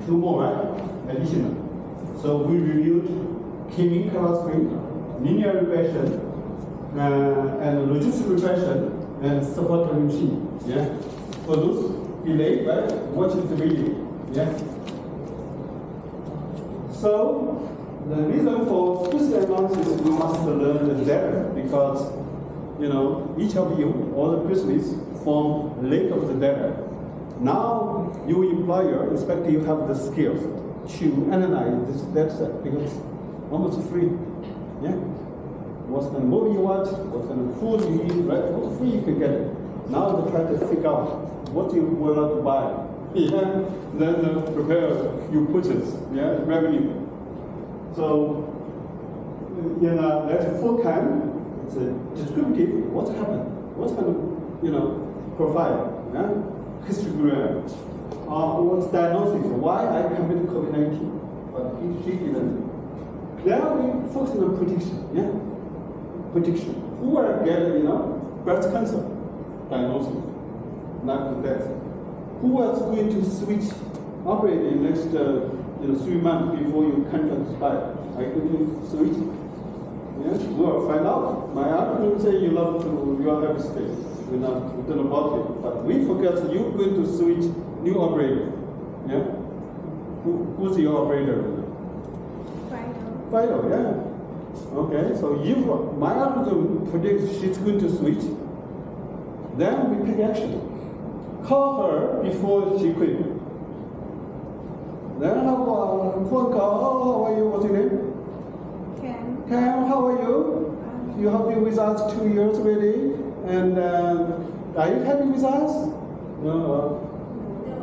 two more, right? Additional. So we reviewed k-mean clustering, linear regression, and logistic regression, and support machine. Yeah. For those delayed, right? Watch the video. Yeah. So the reason for species analysis, we must learn the data because each of you, all the business, form lake of the data. Now, you employer expect you have the skills to analyze this data set because it's almost free. Yeah. What kind of movie you watch, what kind of food you eat, right? For free you can get it. Now they try to figure out what you will not buy. Yeah. Then prepare your purchase. Yeah, revenue. So that full kind, it's a descriptive. What happened? What kind of profile? Yeah? Histogram. What's diagnosis? Why I committed COVID-19, but she didn't. Then we focus on prediction. Yeah, prediction. Who will get breast cancer diagnosis, not death? Who was going to switch operate in next 3 months before your contract expires? Are you going to switch? Yeah, we'll find out. My argument say you are happy state. We don't know about it, but we forget you're going to switch new operator. Yeah, who's your operator? Fido, yeah. Okay, so if my algorithm predicts she's going to switch, then we take action. Call her before she quit. Then have a phone call. Oh, how are you? What's your name? Cam, how are you? You have been with us 2 years already, and are you happy with us? No.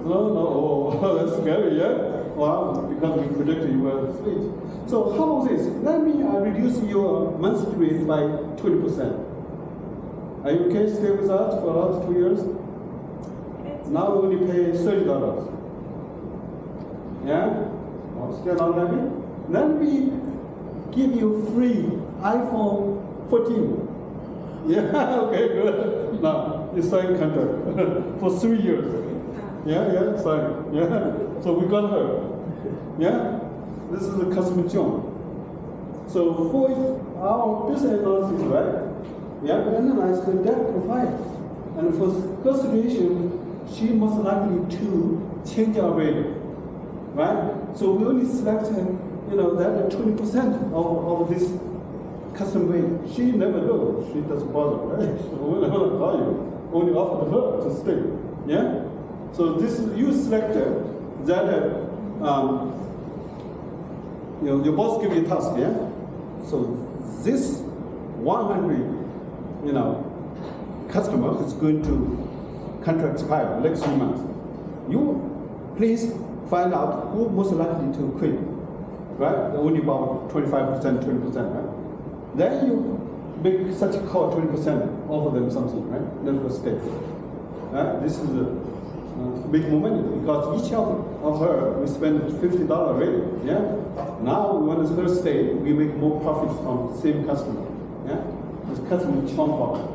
Oh, that's scary, yeah? Well, because we predicted you were switch. So how about this? Let me reduce your monthly rate by 20%. Are you okay to stay with us for the last 2 years? Now we only pay $30. Yeah? Well, still not happy? Then we give you free iPhone 14. Yeah, okay, good. Now, you sign contract for 3 years. Yeah, sign. Yeah, so we got her. Yeah, this is the customer John. So for our business analysis, right? Yeah, we analyze the data profile. And for her situation, she most likely to change our rate. Right? So we only select that 20% of this custom rate. She never knows. She doesn't bother, right? So we never call you. Only offer her to stay. Yeah? So this you selected that your boss give you a task, yeah? So this 100 customer is going to contract expire next 3 months. You please find out who most likely to quit, right? Only about 25%, 20%, right? Then you make such a call, 20%, offer them something, right? Let her stay. Right? This is a big moment because each of her, we spend $50 already, yeah? Now we want her stay, we make more profit from same customer, yeah? This customer churn problem.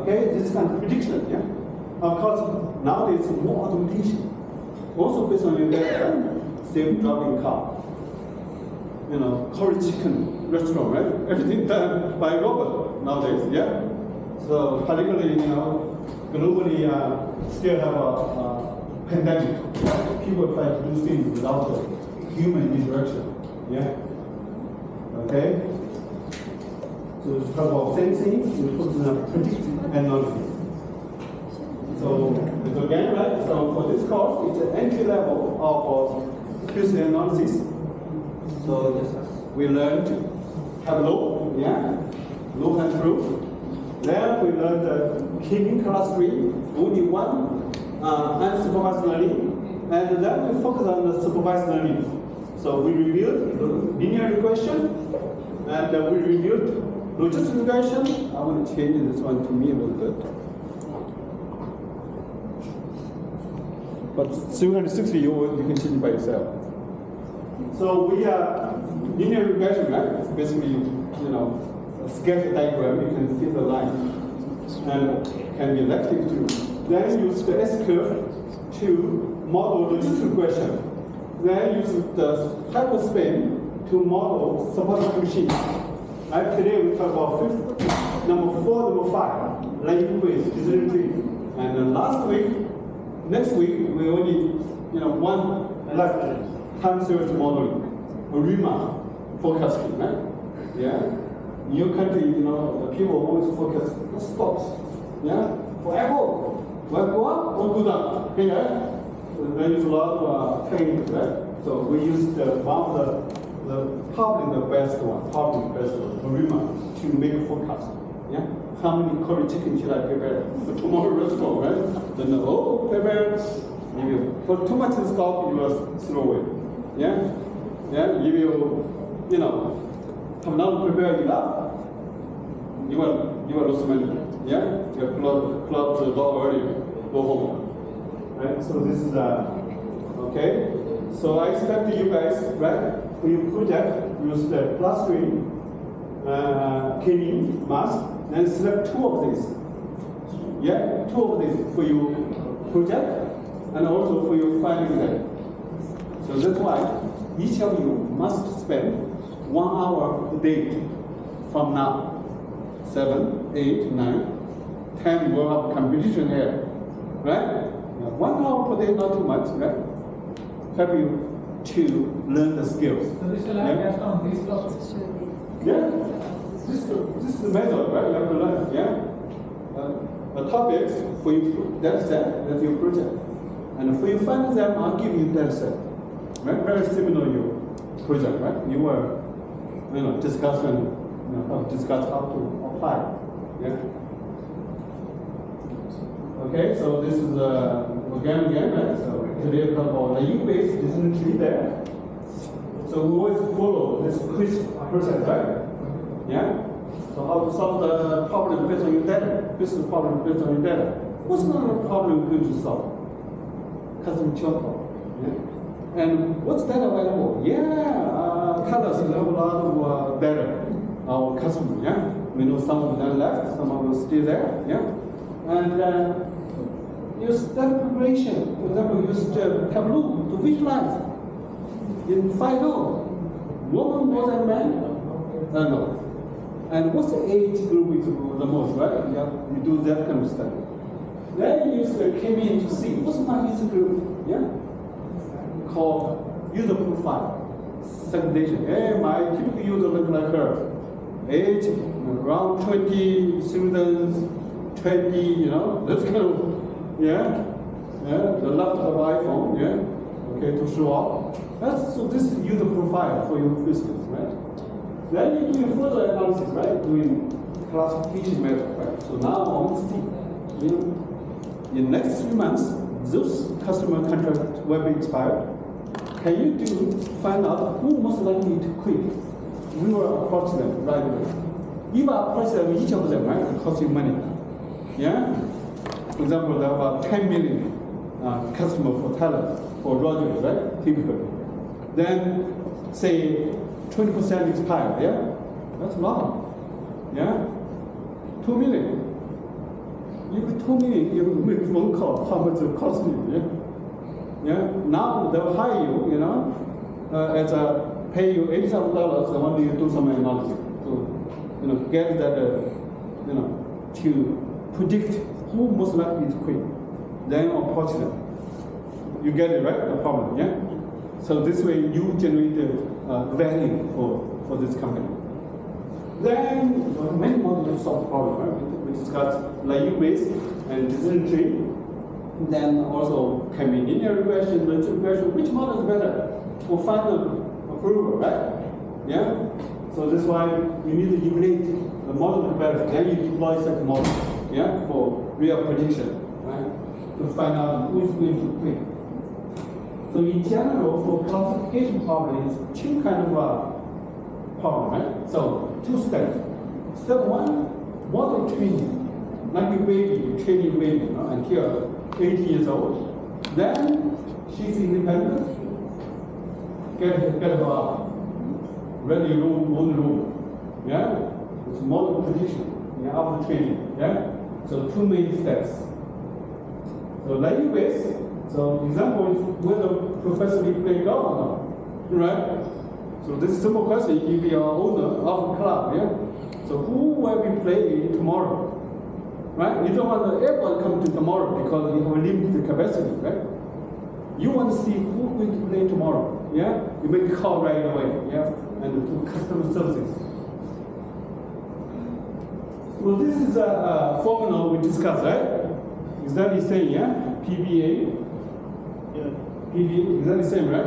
Okay, this kind of prediction, yeah? Of course, nowadays more automation. Also based on your data, same driving car. Curry chicken restaurant, right? Everything done by robot nowadays, yeah? So particularly, globally still have a pandemic. People try to do things without human interaction, yeah? Okay? So let's talk about sensing, we put in a predictive analysis. So it's again, right? So for this course, it's an entry level of business analysis. So we learned Tableau, yeah, look and through. Then we learned the k-mean clustering, only one unsupervised learning, and then we focus on the supervised learning. So we reviewed linear regression, and we reviewed logistic regression. I want to change this one to me a little bit. But 360, you can change it by yourself. So we are linear regression, right? It's basically, a sketch diagram. You can see the line, and can be elective too. Then use the S-curve to model logistic regression then use the hyperspin to model supported machines. Right? Today we talk about number 4, number 5, language decision tree. And last week, next week, we only, one left time series modeling, RIMA forecasting, right? Yeah. In your country, the people always focus on stocks. Yeah. For Apple, will go up or go down? Yeah. There is a lot of training, right? So we use probably the best one, RIMA, to make a forecast. Yeah. How many curry chicken should I prepare for tomorrow's restaurant, right? Then prepare. If you put too much in stock, you will throw it. Yeah. Yeah. If you have not prepared enough, you will lose money. Yeah. You close the door early, go home. Right. So this is okay. So I expect you guys, right? For your project, use the clustering, cleaning, mask, then select 2 of these. Yeah, 2 of these for your project and also for your final exam. So that's why each of you must spend 1 hour a day from now. 7, 8, 9, 10 will have competition here. Right? 1 hour per day, not too much, right? Help you to learn the skills. So this will have just on these topics. Yeah. This is the method, right? You have to learn. Yeah. The topics for you, that's your project. And for your final exam, I'll give you that set. Right? Very similar to your project, right? You were, discuss how to apply. Yeah. Okay, so this is again, right? So today we talk about Naïve-based decision tree there. So we always follow this quiz process, right? Yeah. So how to solve the problem based on your data? Business problem based on your data. What's the problem you're going to solve? Customer churn problem. Yeah. And what's data available? Yeah, tell us. We have a lot of data. Our customer. Yeah. We know some of them left, some of them still there. Yeah. And use data preparation. For example, use Tableau to visualize. In FIDO, woman more than man? No. And what's the age group is the most, right? Yeah, you do that kind of stuff. Then you use the KME to see what's my user group. Yeah, called user profile segmentation. Hey, my typical user look like her. Age around 20, students 20. That's kind of the laptop iPhone. Yeah, okay, to show off. So this is user profile for your business, right? Then you do further analysis, right? Doing classification method, right? So now I want to see, in the next 3 months, those customer contracts will be expired. Can you find out who most likely to quit? We will approach them right away. If I approach them, each of them, right, it costs you money. Yeah? For example, there are about 10 million customers for talent, for Rogers, right? Typically. Then, say, 20% expired, yeah? That's a lot. Yeah? 2 million. If 2 million, you make phone call, how much it cost you, yeah? Yeah? Now they'll hire you, as a pay you $80,000, they want you to do some analysis to, get that, to predict who most likely to quit. Then approach them. You get it, right? The problem, yeah? So this way you generate value for this company. Then many models to solve the problem, right? We discussed Naïve-based and decision tree. Then also can be linear regression, logistic regression. Which model is better for final approval, right? Yeah. So that's why you need to evaluate the model better. Then you deploy such model, yeah, for real prediction, right? To find out who is going to quit. So in general, for classification problem, it's 2 kind of problem, right? So 2 steps. Step 1, model training. Like a baby, training baby, until 18 years old. Then she's independent. Get her ready room. Yeah? It's model prediction, after training. Yeah? So 2 main steps. So So naive base, so example is whether professor will play golf or not, right? So this is simple question, if you are owner of a club, yeah? So who will be playing tomorrow, right? You don't want everyone come to tomorrow because you have a limited capacity, right? You want to see who going to play tomorrow, yeah? You make a call right away, yeah? And do customer services. Well, this is a formula we discussed, right? Exactly same, yeah? PBA. Yeah. PBA, exactly same, right?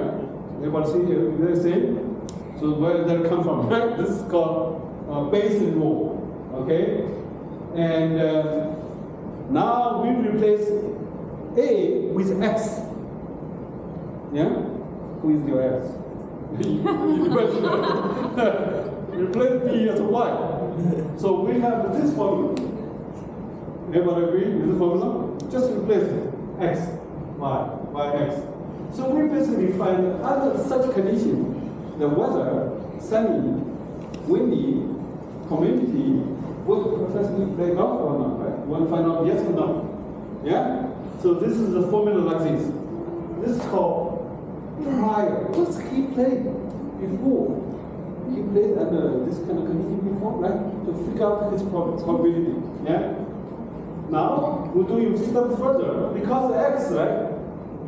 Everybody see here, exactly same. So where does that come from, right? This is called Bayesian rule, okay? And now we replace A with X. Yeah? Who is your X? Replace B as Y. So we have this formula. Everybody agree with the formula? Just replace it. X, Y, Y, X. So we basically find under such condition, the weather, sunny, windy, community, will professionally play golf or not, right? Want to find out yes or no? Yeah? So this is the formula like this. This is called prior. What's he played before? He played under this kind of condition before, right? To figure out his probability. Yeah? Now, we'll do a step further. Because X, right?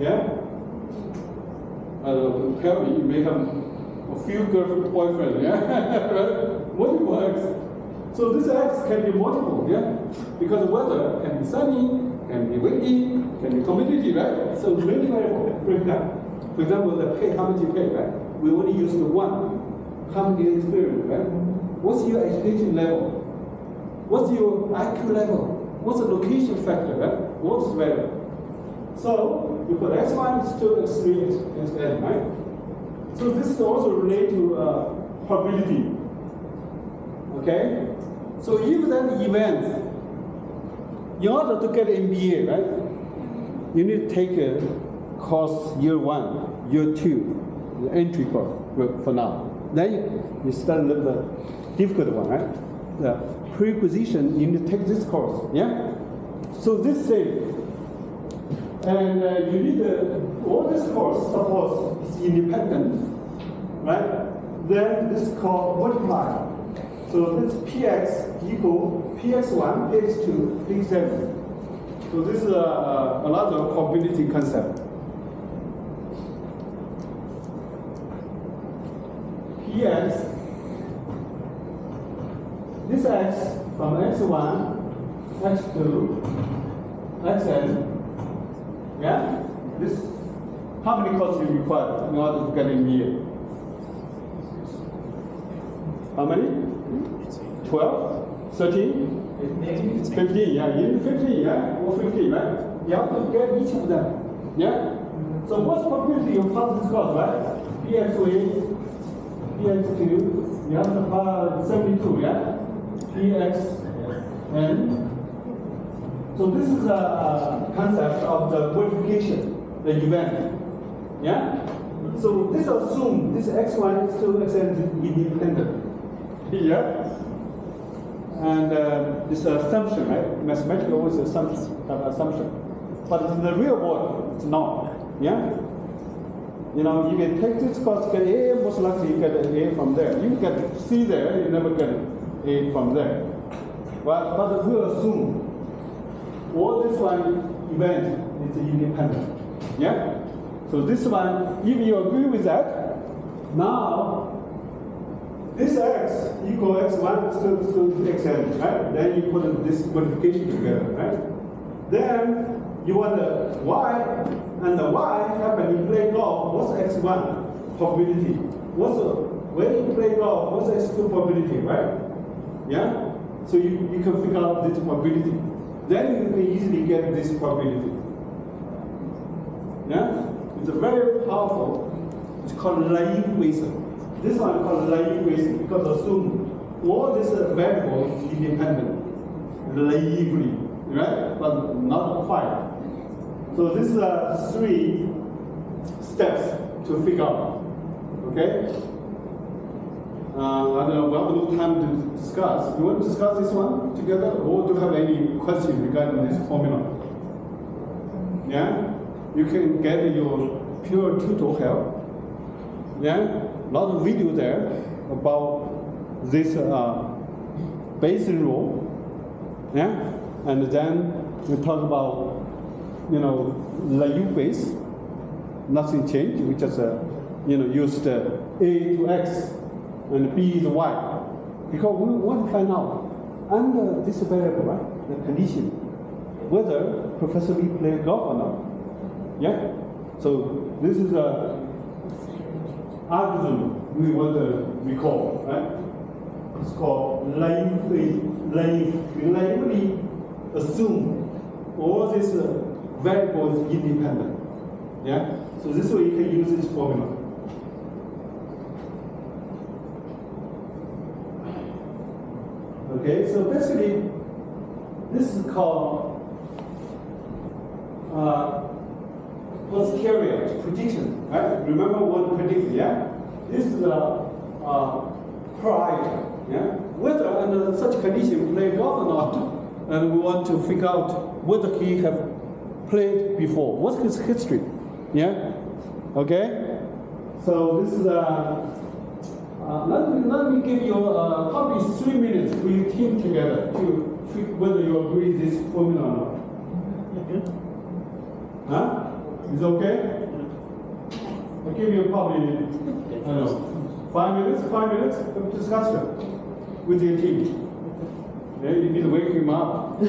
Yeah? Tell me, you may have a few girlfriend, boyfriend, yeah? Right? Multiple X. So this X can be multiple, yeah? Because the weather can be sunny, can be windy, can be community, right? So many variables break down. For example, the pay, how much you pay, right? We only use the one. How many experience, right? What's your education level? What's your IQ level? What's the location factor, right? What's variable? So you put X1, X2, X3, Xn, right? So this is also related to probability. Okay? So if that event, in order to get MBA, right? You need to take a course year 1, year 2, the entry course for now. Then you start a little difficult one, right? The prerequisition, you need to take this course, yeah? So this thing, and you need all this course, suppose it's independent, right? Then this is called multiply. So this px equal px1, px2, px7. So this is another probability concept. Px, this x from x1, x2, xn, yeah? This, how many courses you require in order to get in here? How many? 12? 13? 15, yeah, even 15, yeah? Or 15, right? You have to get each of them, yeah? So what's probability of pass this course, right? px1, px2, you have to pass 72, yeah? pxn. So this is a concept of the multiplication, the event, yeah? So this assumes this x1, x2, xn is independent, yeah? And this assumption, right? Mathematically always assumption. But in the real world, it's not, yeah? You know, you can take this course, get A, most likely you get an A from there. You get C there, you never get A from there. But we assume all this one event is independent, yeah? So this one, if you agree with that, now this x equal x1 to xn, right? Then you put this multiplication together, right? Then you want the y, and the y happen you play golf, what's x1 probability? When you play golf, what's x2 probability, right? Yeah? So you can figure out this probability. Then you can easily get this probability. Yeah? It's a very powerful, it's called naive Bayesian. This one is called naive Bayesian because assume all these variables independent, naively, right? But not quite. So this is 3 steps to figure out. Okay? I don't know, we have no time to discuss. You want to discuss this one together, or do you have any question regarding this formula? yeah, you can get your pure tutor help. Yeah, a lot of video there about this basic rule. Yeah, and then we talk about, Naïve base. Nothing changed. We just used A to X and B is Y, because we want to find out under this variable, right, the condition, whether Professor Lee played golf or not. Yeah. So this is a algorithm we want to recall, right? It's called naively assume all these variables independent. Yeah. So this way you can use this formula. Okay. So basically, this is called what's carrier prediction, right? Remember what predict, yeah? This is a per item, yeah? Whether under such condition play golf or not, and we want to figure out whether he have played before. What's his history, yeah? Okay? So this is let me give you probably 3 minutes for you team together to figure whether you agree with this formula or not. Huh? Is it okay? I'll give you probably, I don't know, 5 minutes of discussion with your team. Yeah, you need to wake him up. Yeah.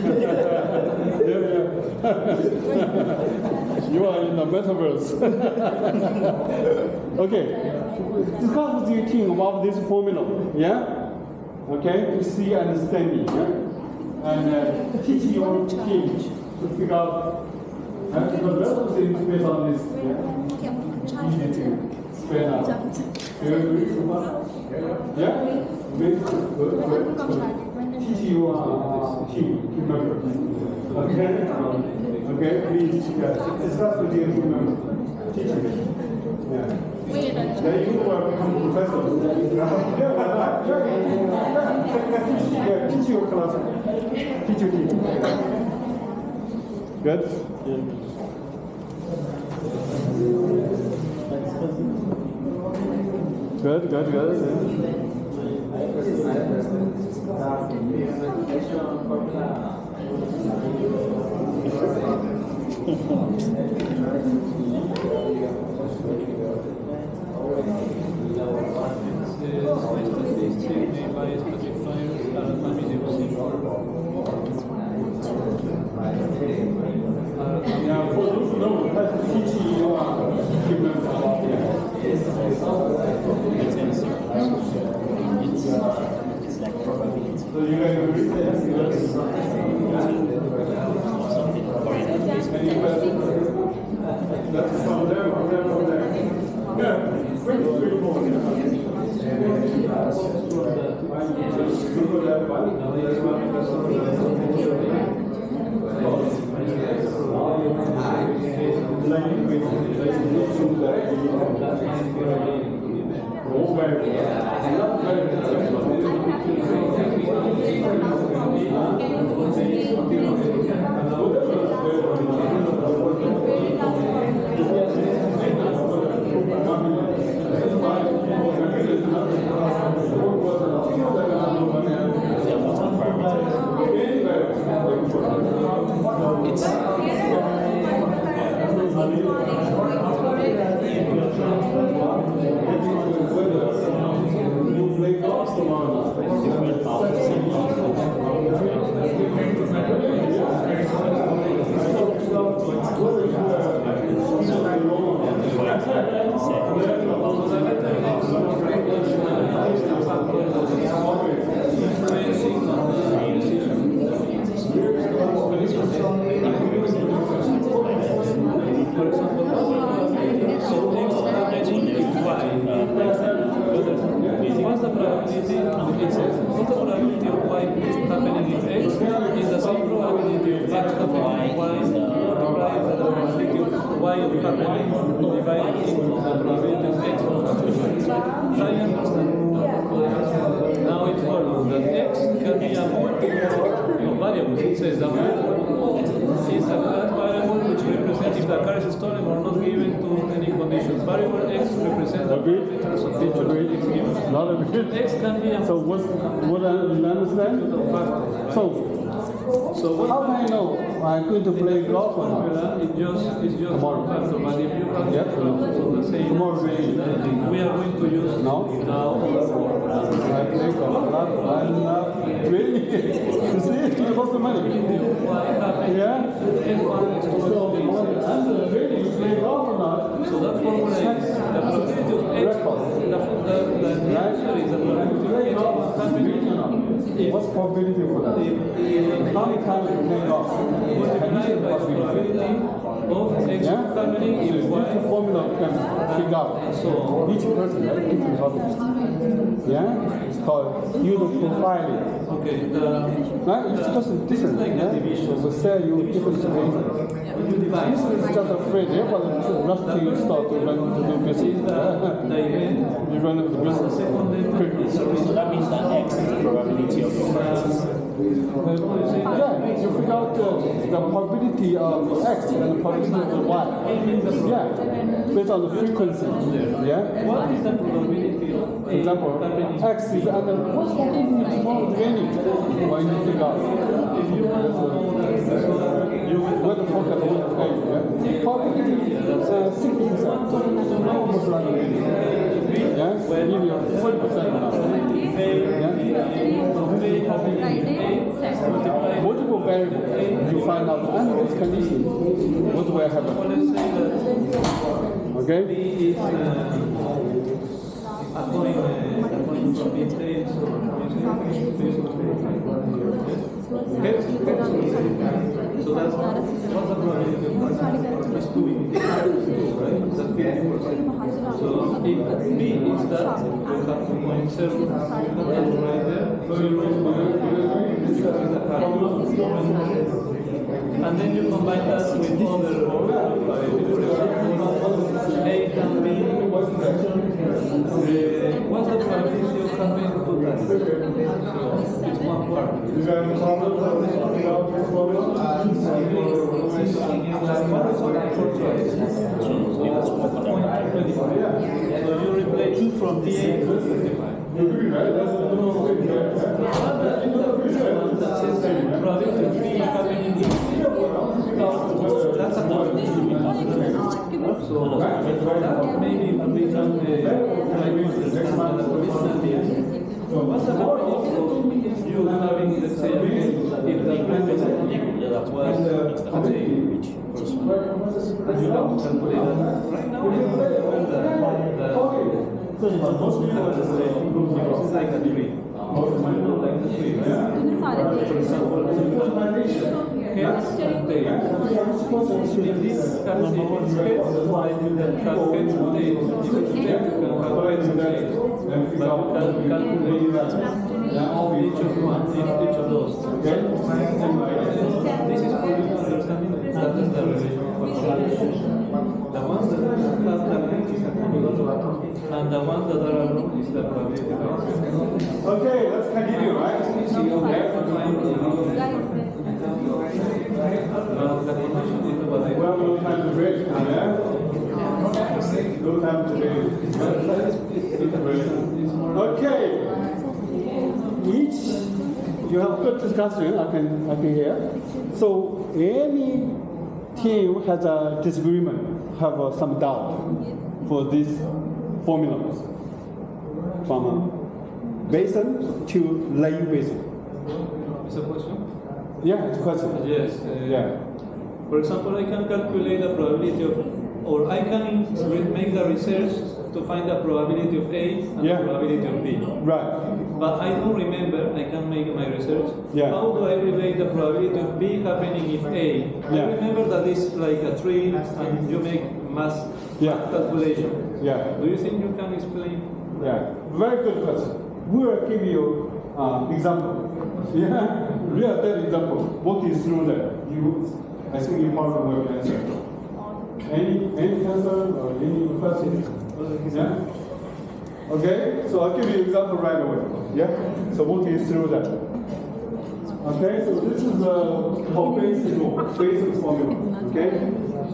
You are in the Metaverse. Okay. Discuss with your team about this formula. Yeah? Okay? To see understanding. Yeah? And teach your team to figure out. Because the rest of the things based on this, easy to spread out. Do you agree so far? Yeah? Good. Teach your team members. Okay? Okay, please discuss with your team members. Teach them. Yeah. Then you will become professors. Yeah, teach your class. Teach your team. Good? Good. Now, for those who know, that's teaching you humans about it's like probability. So you guys agree? That's from there. Yeah, pretty straightforward. What's the probability? It says, what the probability of y happening in x is the same probability of x happening in y, multiplied by the probability of y of happening divided into the probability of x of happening. I understand. Now it follows that x can be a multiple of variables. It says the multiple is a flat variable which represents if the car is stolen or not given to any conditions. Variable X represents the parameters of each of the X given. Not a bit. X can be a So what I understand? So How can I know I'm going to play golf or not? it's just Tomorrow. factor, but if you have Yes, no. so the same Tomorrow really. we are going to use No? now I play golf a lot. I'm not really. You see, it costs money. Yeah? So I'm really you play golf or not? So that formula is the probability of X, Record. the answer is the probability of X happening What's probability for that? How many times you play golf? multiplied by the probability of X Yeah? happening So if this Y. formula can figure out. So Each person has different hobbies. Yeah? It's called user profiling. okay, Right? Each person different. Yeah? So we sell you different things. This is just a phrase, yeah, but it's a rusty start to run to do business. the event. You run the business quickly. So that means that X is the probability of your friends. Yeah, you figure out the probability of X and the probability of Y. Yeah, based on the frequency. Yeah. What is the probability of For example, X is under what's probability tomorrow is raining? Or you figure out. if you want to know that you will Where the forecast will play, yeah? Probability 60%. Tomorrow was like raining. Yeah? Maybe 40% now. Multiple variables, you find out under this condition, what will happen. let's say that Okay? B is a coin from the States so that's what's the probability of it's 2 right? That's 50%. So if B is that, you have 2.7 right there. And then you combine that with other A can be what's the probability of having two times? So it's one part. You have a problem So you replace 2 from the A to 55. That says the probability of B happening that's a probability. So that maybe we can try to understand what's the probability of you having the same if the previous that was let's say and you have to calculate that right now it's like a tree. Like the tree, right? For example, heads and tails. If this has heads, then has heads and tails. If it's tail, you can have heads and tails. But you can calculate each of those. This is for you to understand that is the relation. The ones that have the link is a probability, and the ones that are alone is the probability. Okay, let's continue, right? We have no time to break now, yeah? No time to break. Okay. Each, you have good discussion, I can hear. So any team has a disagreement, have some doubt for these formulas from basin to Naïve basin. Is a question? Yeah, it's a question. Yes. Yeah. For example, I can calculate the probability of, or I can make the research to find the probability of A and Yeah. the probability of B. Right. But I don't remember, I can make my research. Yeah. How do I relate the probability of B happening if A? Yeah. I remember that it's like a tree and you make math calculation. Yeah. Do you think you can explain? Yeah. Very good question. We will give you example. Yeah. Real dead example. Walk you through that. I think you probably will answer. Any answer or any question? Yeah. Okay, so I'll give you an example right away. Yeah? So walk you through that. Okay, so this is the basic formula. Okay?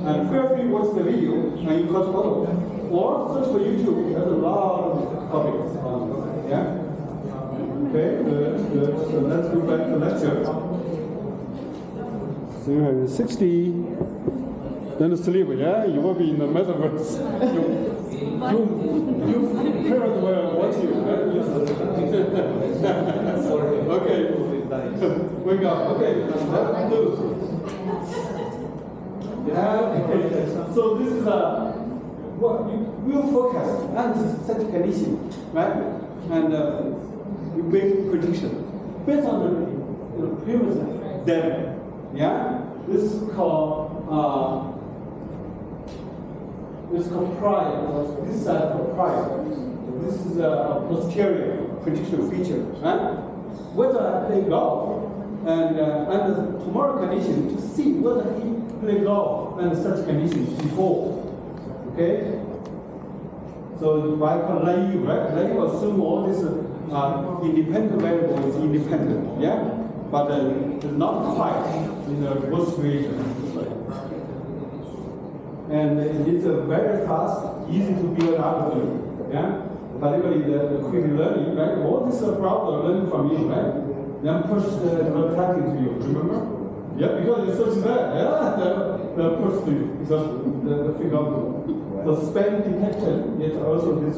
And feel free to watch the video and you cut photo. Or search for YouTube. There's a lot of topics. Yeah? Okay, good. So let's go back to the lecture. So you have 60, then sleep, yeah? You will be in the Metaverse. You parents will watch you, right? Okay. Wake up. Okay, let's do. Yeah, okay. So this is what you will focus and set condition, right? And you make prediction based on the previous data. Yeah, this is called prior. This is prior. This is a posterior prediction feature, right? Whether I play golf and under tomorrow condition to see whether he play golf under such conditions before. Okay. So I call Naïve, right? Naïve assume all this independent variable is independent. Yeah. But it's not quite in the worst situation. And it's very fast, easy to build algorithm. Yeah? Particularly the quick learning, right? All this problem learning from you, right? Then push the tracking to you, remember? Yeah, because it's such bad. Yeah, the push to you, because the figure out. The spam detection, it also this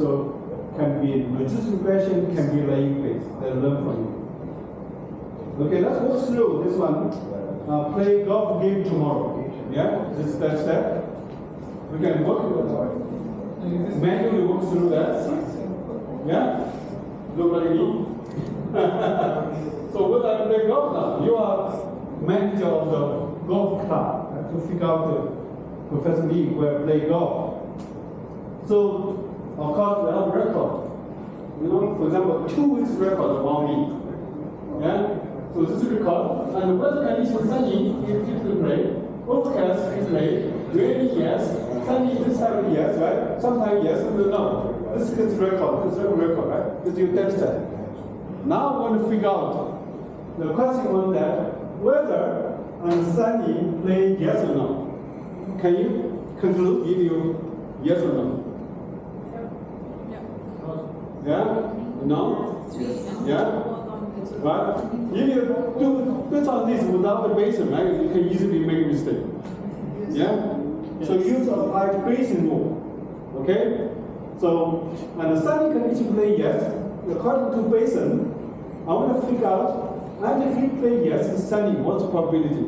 can be logistic regression, can be Naïve based. They learn from you. Okay, let's walk through this one. Play golf game tomorrow. Yeah, this is that step. We can work manually walk through that. Yeah, look like me. So what I play golf now? You are manager of the golf club to figure out Professor Lee where play golf. So of course we have record. You know, for example, 2 weeks record of 1 week. Yeah. So this is record, and the weather condition sunny is typically play, overcast is play, rainy yes, sunny this time yes, right? Sometimes yes, no. This is record, this is record, right? This is your data. Now we want to figure out the question was that whether and sunny play yes or no. Can you conclude give you yes or no? Yeah? No? Yeah? Right? If you do based on this without the Bayesian, right, you can easily make a mistake. Yeah? Yes. So use apply Bayesian rule. Okay? So and the sunny condition play yes, according to Bayesian, I want to figure out and if he play yes in sunny, what's the probability?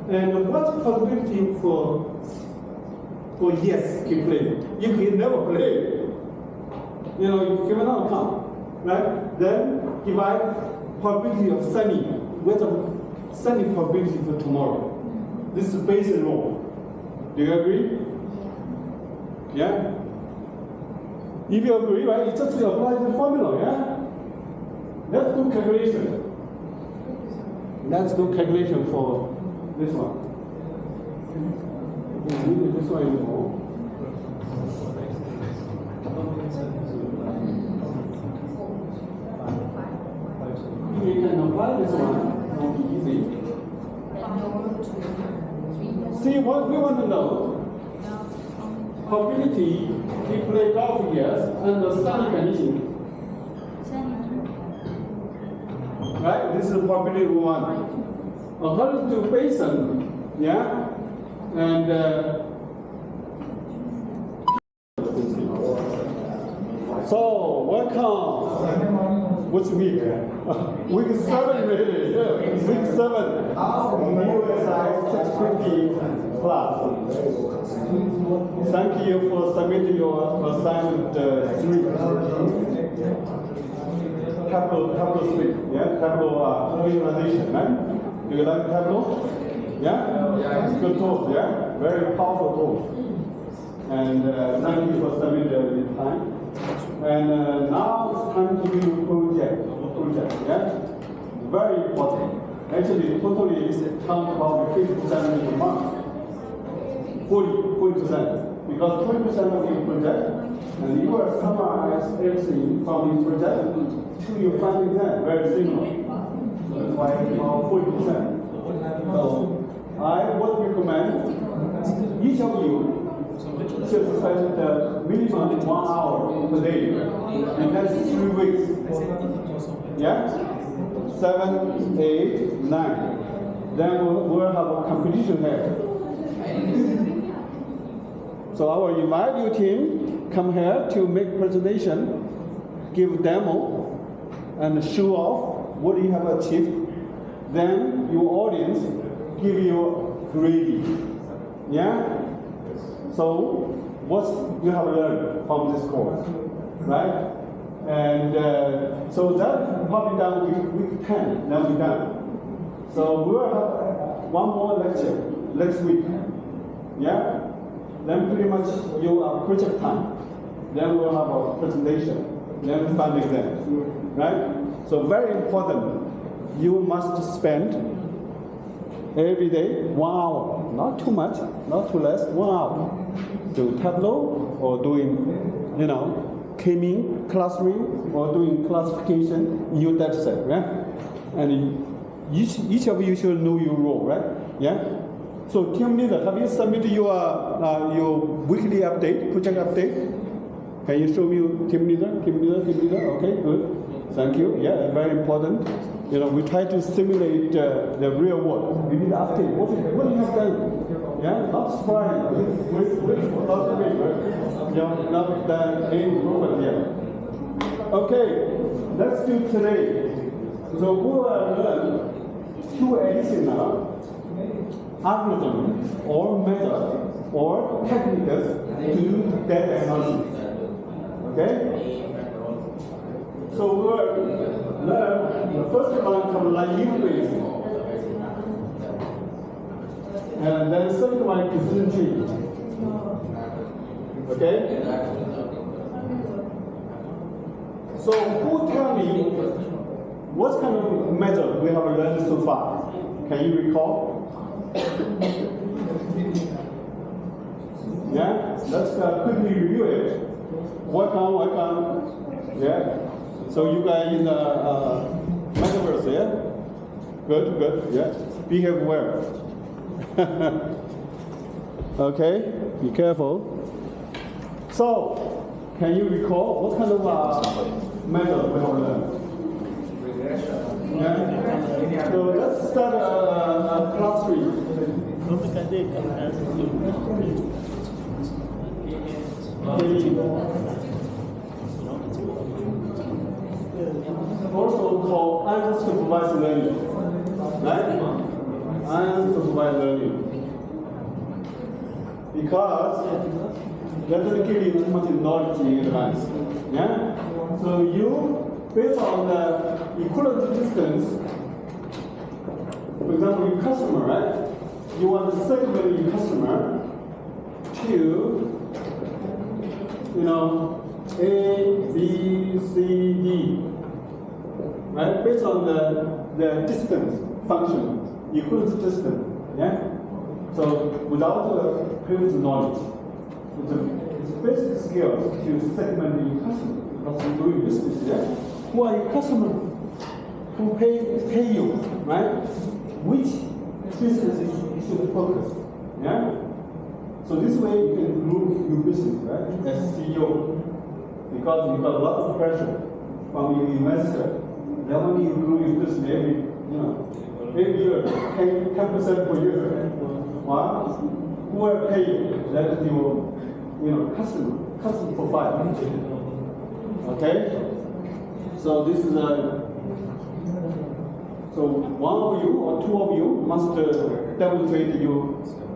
And what's the probability for yes he play? If he never play, you know, you cannot count. Right? Then divide probability of sunny with a sunny probability for tomorrow. This is Bayesian law. Do you agree? Yeah? If you agree, right, you just apply the formula, yeah? Let's do calculation. Let's do calculation for this one. This one anymore. You can apply this one, it will be easy. See what we want to know. Probability we play golf yes under sunny condition. Right? This is the probability we want. According to Bayesian, yeah? And so welcome. Which week? Week 7 really. Yeah. Week 7. BUSI650 class. Thank you for submitting your assignment 3. Tableau 3. Yeah, Tableau visualization, right? Do you like Tableau? Yeah? It's good tool, yeah? Very powerful tool. And thank you for submitting the time. And now it's time to do project, yeah? Very important. Actually, totally count about 50% of the mark. 40%. Because 20% of your project, and you will summarize everything from this project to your final exam, very similar. So that's why it's about 40%. So I would recommend, each of you should spend minimum 1 hour per day in next 3 weeks. Yeah? 7, 8, 9. Then we'll have a competition here. So I will invite your team come here to make presentation, give demo, and show off what you have achieved. Then your audience give you grading. Yeah? So what you have learned from this course, right? And so that probably done week 10, then we're done. So we will have one more lecture next week. Yeah? Then pretty much you are project time. Then we'll have a presentation. Then final exam. Right? So very important. You must spend every day 1 hour. Not too much, not too less, 1 hour. Do Tableau or doing, K-mean clustering or doing classification in your data set, right? And each of you should know your role, right? Yeah? So team leader, have you submitted your weekly update, project update? Can you show me your team leader? Okay, good. Thank you. Yeah, very important. We try to simulate the real world. We need to update. What do you have done? Yeah, not surprising. Wait for last week, right? Yeah, not any improvement yet. Okay, let's do today. So we will learn 2 additional algorithms or methods or techniques to do data analysis. Okay? So we will learn the first one from Naïve base, and then second one decision tree. Okay? So who tell me what kind of method we have learned so far? Can you recall? Yeah? Let's quickly review it. Work on. Yeah? So you guys in the Metaverse, yeah? Good, yeah. Behave well. Okay, be careful. So, can you recall what kind of method we have learned? Yeah? So let's start class 3. Also called unsupervised learning, right? Unsupervised learning. Because that doesn't give you too much knowledge in advance. Yeah? So you, based on the equivalent distance, for example, your customer, right? You want to segment your customer to, A, B, C, D. Right? Based on the distance function, equivalent distance. Yeah? So without the previous knowledge, it's basic skills to segment your customer. Because you're doing business, yeah? Who are your customers? Who pay you, right? Which business you should focus. Yeah? So this way you can improve your business, right? As CEO. Because you've got a lot of pressure from your investor. They want you to grow your business every year, 10% per year. Why? Who will pay you? That is your, customer profile. Okay? So this is so one of you or two of you must demonstrate your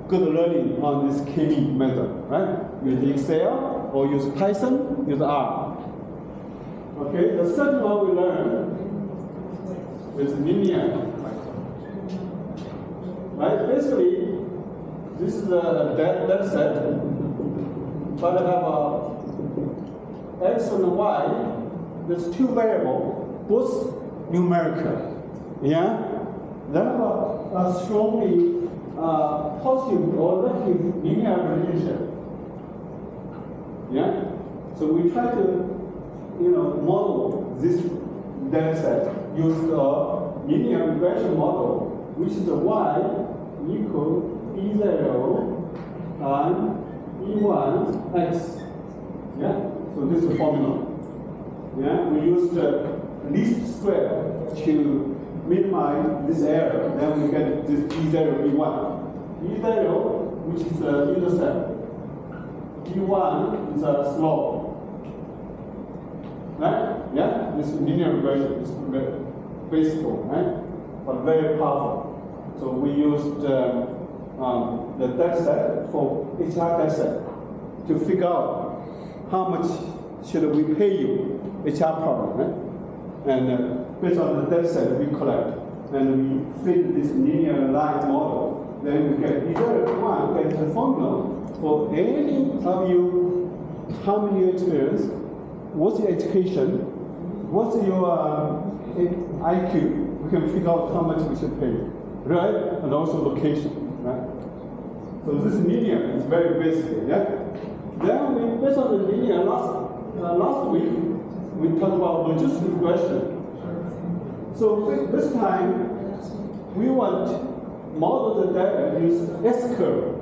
good learning on this K-mean method, right? Use Excel or use Python, use R. Okay, the second one we learn is linear. Right? Basically, this is a data set, but I have X and Y. There's 2 variables, both numerical. Yeah? They have a strongly positive or negative linear relationship. Yeah? So we try to model this data set, use a linear regression model, which is y equal b0 and E1x. Yeah, so this is the formula. Yeah, we use the least square to minimize this error. Then we get this E0, E1. E0, which is the intercept. E1 is a slope. Right? Yeah, this linear regression is very basic, right? But very powerful. So we used the data set for HR data set to figure out how much should we pay you HR problem, right? And based on the data set we collect, and we fit this linear line model, then we get E0, get the formula for any of you, how many years experience, what's your education, what's your IQ. We can figure out how much we should pay, right? And also location, right? So this linear is very basic, yeah? Then we, based on the linear, last week, we talked about logistic regression. So this time, we want to model the data use S-curve.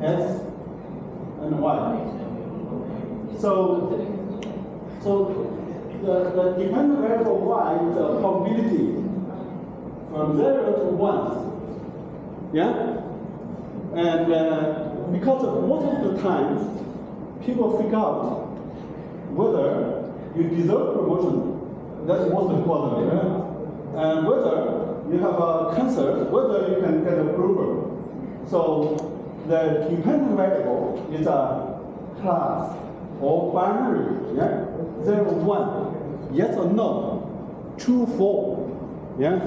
S and Y. So the dependent variable Y is the probability from 0 to 1. Yeah? And because most of the time, people figure out whether you deserve promotion. That's most important. Yeah? And whether you have a cancer, whether you can get approval. So the dependent variable is a class or binary, yeah? 0, 1, yes or no, true, false, yeah?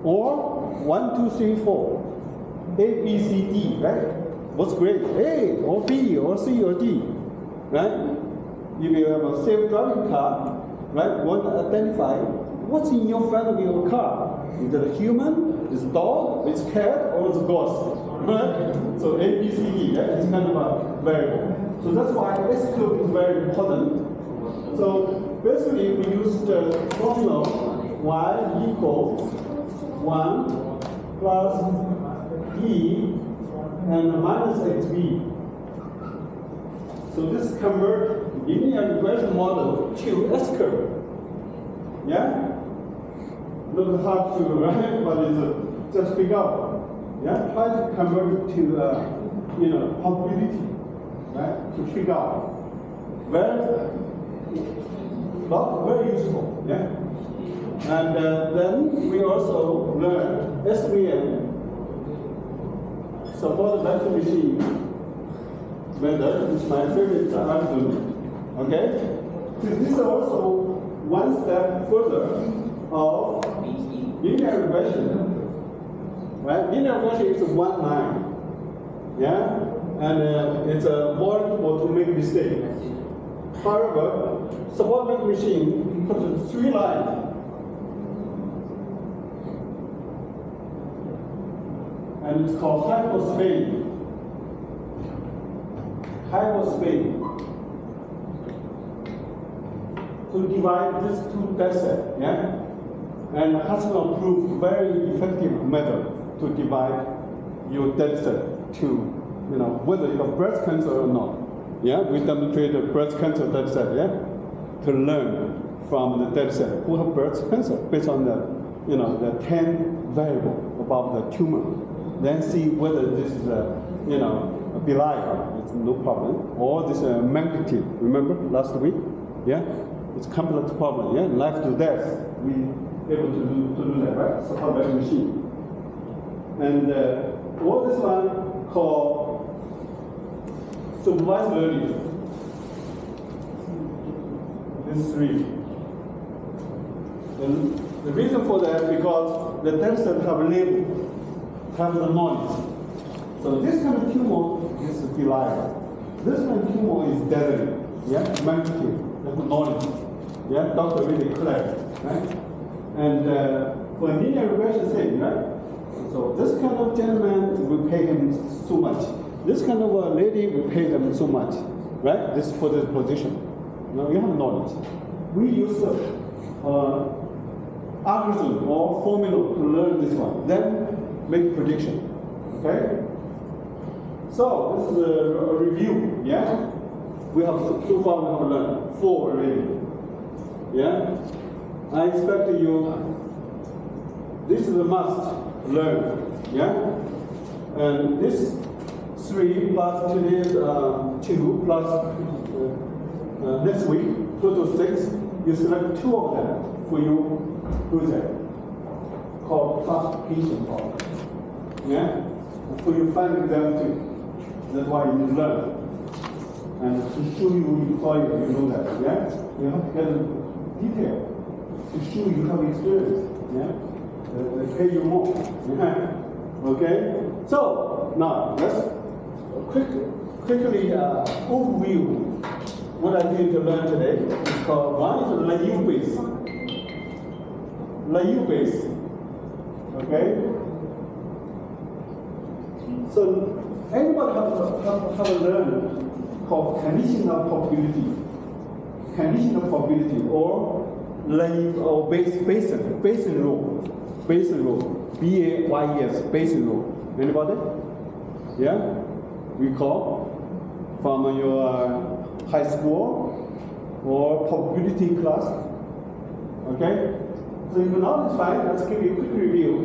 Or 1, 2, 3, 4, A, B, C, D, right? What's grade? A or B or C or D, right? If you have a self-driving car, right, want to identify what's in your front of your car. Is it a human, is it a dog, is it a cat, or is it a ghost? Right? So A, B, C, D, right? It's kind of a variable. So that's why S-curve is very important. So basically we use the formula Y equals 1 plus E and minus XB. So this converts linear regression model to S-curve. Yeah? Not hard to write, but it's just figure out. Yeah? Try to convert it to probability, right? To figure out. Very useful. Yeah? And then we also learn SVM, support vector machine method, which is my favorite algorithm. Okay? So this is also one step further of linear regression. Right? Linear regression is one line. Yeah? And it's vulnerable to make mistake. However, support vector machine puts 3 lines. And it's called hyperspace. Hyperspace. To divide these two data sets, yeah? And Hasselblad approved very effective method to divide your data set to, whether you have breast cancer or not. Yeah, we demonstrated breast cancer data set, yeah? To learn from the data set who have breast cancer based on the, the 10 variable about the tumor. Then see whether this is a benign, it's no problem, or this magnitude. Remember last week? Yeah, it's complex problem. Yeah, life to death. We able to do that, right? Support vector machine. And what this one called supervised learning. This 3. And the reason for that because the data set have label. Have the knowledge. So this kind of tumor is benign. This kind of tumor is deadly. Yeah, magnitude, that's knowledge. Yeah, doctor really clear, right? And for linear regression sake, right? So this kind of gentleman, we pay him so much. This kind of lady, we pay them so much, right? This for this position. You have knowledge. We use algorithm or formula to learn this one. Then make prediction. Okay? So this is a review. Yeah? We have so far we have learned 4 already. Yeah? I expect you. This is a must learn. Yeah? And this 3 plus today's 2 plus next week, total 6. You select 2 of them for your project called classification problem. Yeah? For your final exam too. That's why you learn. And to show you employer, you know that. Yeah? You have to get detail to show you have experience. Yeah? They pay you more. Yeah? Okay? So now let's quickly overview what I'm going to learn today. It's called one is Naïve base. Naïve base. Okay? So anybody have learned called conditional probability. Conditional probability or Naïve or Bayesian rule. Bayesian rule. B-A-Y-E-S, Bayesian rule. Anybody? Yeah? Recall from your high school or probability class. Okay? So if you're not fine, let's give you a quick review.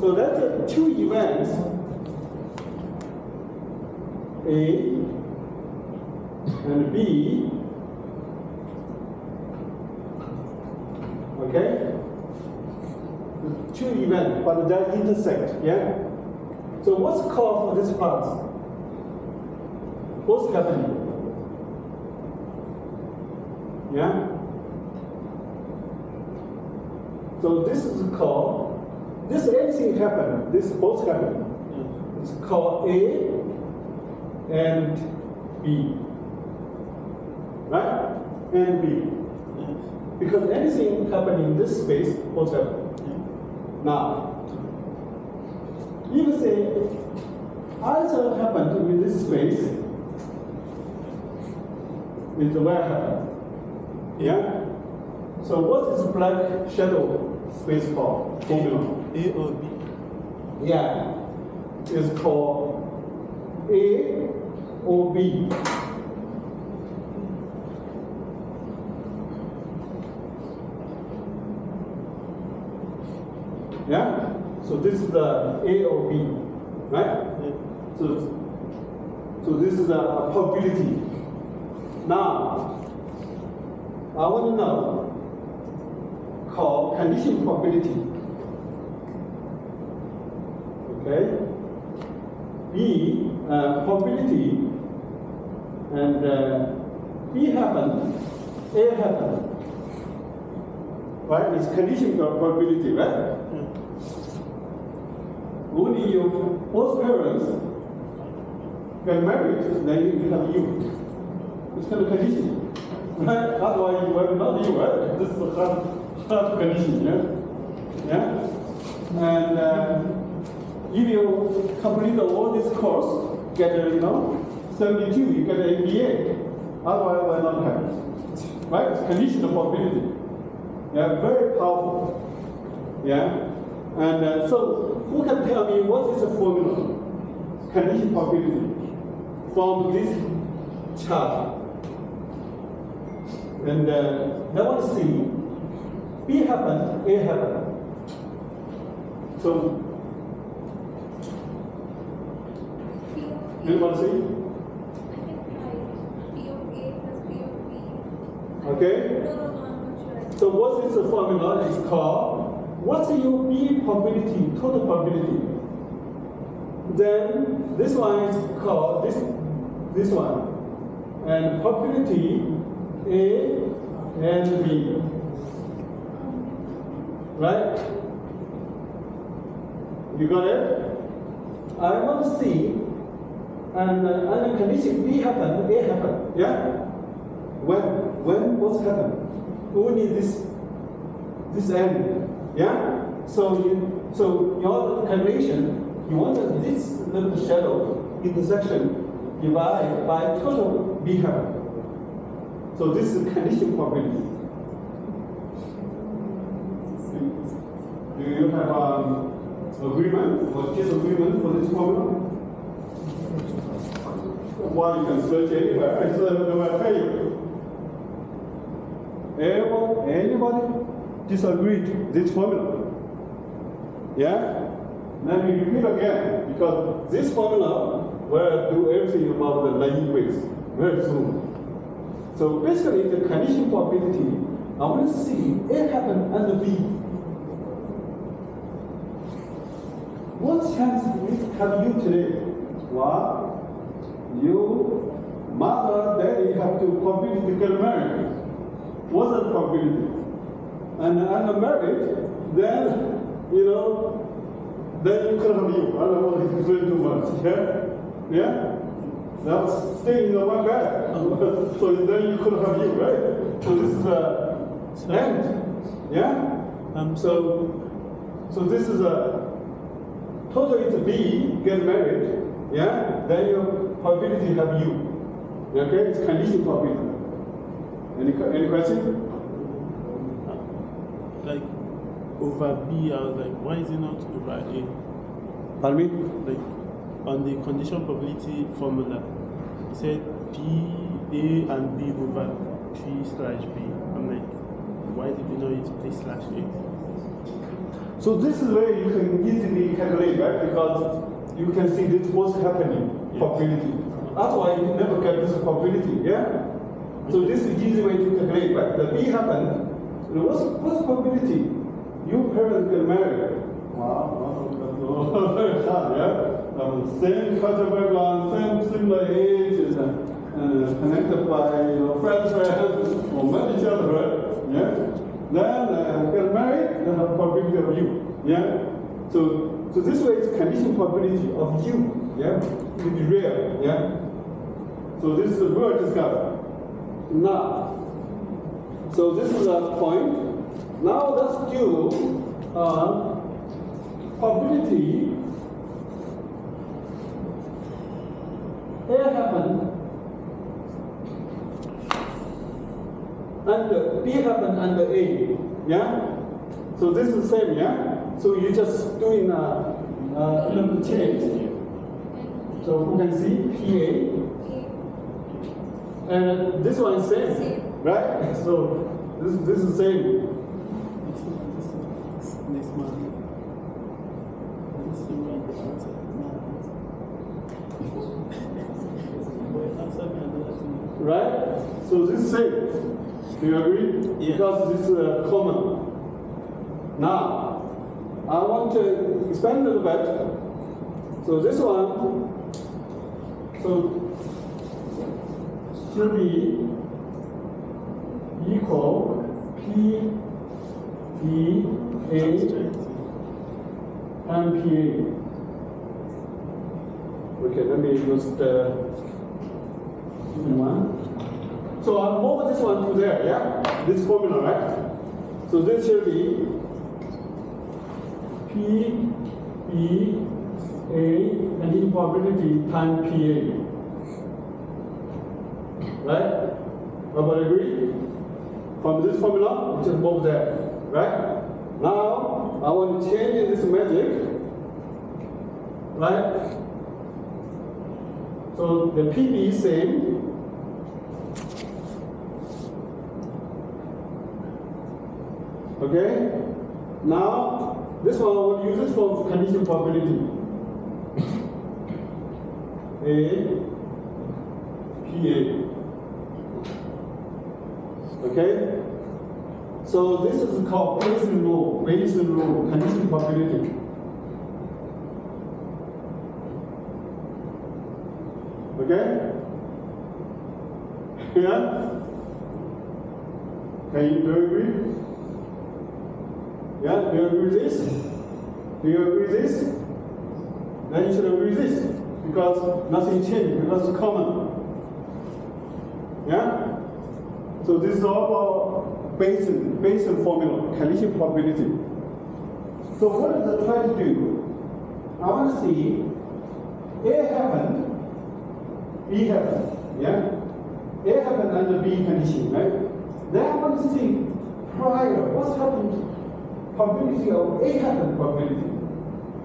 So that's 2 events, A and B. Okay? 2 events, but they intersect, yeah? So what's called for this class? What's happening? Yeah? So this is called, this anything happen, this both happen. It's called A and B. Right? And B. Because anything happening in this space, both happen. Now, if say either happened in this space, is where happened. Yeah? So what is black shadow space called? Formula. A or B? Yeah. It's called A or B. Yeah? So this is the A or B, right? Yeah. So this is a probability. Now, I want to know called condition probability. Okay? B probability and B happen, A happen. Right? It's condition probability, right? Only your both parents get married, then you have you. It's kind of condition. Right? Otherwise you will not you, right? This is a hard condition, yeah? Yeah? And if you complete all this course, get 72, you get an MBA. Otherwise it will not happen. Right? It's conditional probability. Yeah, very powerful. Yeah? And so, who can tell me what is the formula? Condition probability from this chart. And I want to see B happen, A happen. So, anyone see? Okay? So what is the formula? It's called, what's your B probability, total probability? Then this one is called, this one. And probability A and B. Right? You got it? I want to see, and under condition B happen, A happen. Yeah? When what's happened? Only this end. Yeah? So your calculation, you want this little shadow intersection divided by total B happen. So this is condition probability. Do you have agreement or disagreement for this formula? Well, you can search anywhere. It's will tell you. Anybody disagreed this formula? Yeah? Let me repeat again, because this formula will do everything about the naive ways very soon. So basically, the condition probability, I want to see A happen and B. What chance have you today? Well, you, mother, daddy have to probability to get married. What's the probability? And I'm married, then, then you could have you. I don't want to explain too much. Yeah? Yeah? That's staying in the one bed. So then you could have you, right? So this is the end. Yeah? So this is a total is B, get married. Yeah? Then your probability have you. Okay? It's condition probability. Any question? Like over B, I was like, why is it not over A? Pardon me? Like on the condition probability formula, it said P, A, and B over P/B. I'm like, why did you not use P/A? So this is where you can easily calculate, right? Because you can see this was happening, probability. Otherwise, you never get this probability, yeah? So this is easy way to calculate, right? The B happened. What's the probability? You parents get married. Wow, that's very hard, yeah? Same cultural background, same similar ages, connected by friends, or met each other, right? Yeah? Then get married, then have probability of you. Yeah? So this way it's condition probability of you. Yeah? It will be rare. Yeah? So this is a real discovery. Now, so this is a point. Now let's do probability A happened and B happened under A. Yeah? So this is the same, yeah? So you just doing element change. So who can see PA? And this one is same, right? So this is same. Next month. Right? So this is same. Do you agree? Yeah. Because this is common. Now, I want to expand a little bit. So this one, so should be equal P, B, A, and PA. Okay, let me use the one. So I'll move this one to there, yeah? This formula, right? So this should be P, B, A, and improbability times PA. Right? Everybody agree? From this formula, we just move there. Right? Now, I want to change this magic. Right? So the PB is same. Okay? Now, this one I will use it for condition probability. A, PA. Okay? So this is called Bayesian rule, condition probability. Okay? Yeah? Do you agree? Yeah? Do you agree with this? Do you agree with this? Then you should agree with this. Because nothing changed, because it's common. Yeah? So this is all about Bayesian formula, condition probability. So what does it try to do? I want to see A happened, B happened, yeah? A happened under B condition, right? Then I want to see prior, what's happened probability of A happen probability.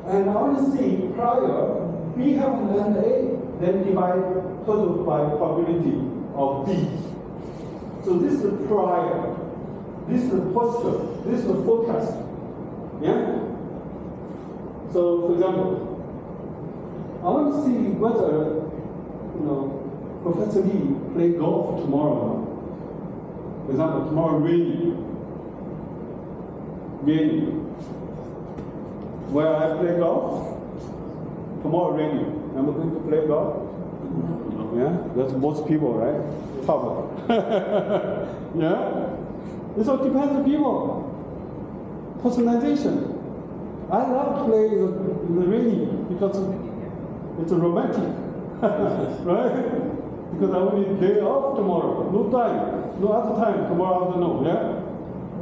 And I want to see prior B happen and A, then divide total by probability of B. So this is prior, this is post, this is forecast. Yeah? So for example, I want to see whether Professor Lee play golf tomorrow. For example, tomorrow rainy. Where I play golf, tomorrow rainy. I'm going to play golf. Yeah, that's most people, right? Probably. Yeah? It all depends on people. Personalization. I love to play in the rain because it's romantic. Right? Because I only day off tomorrow. No time. No other time tomorrow afternoon. Yeah?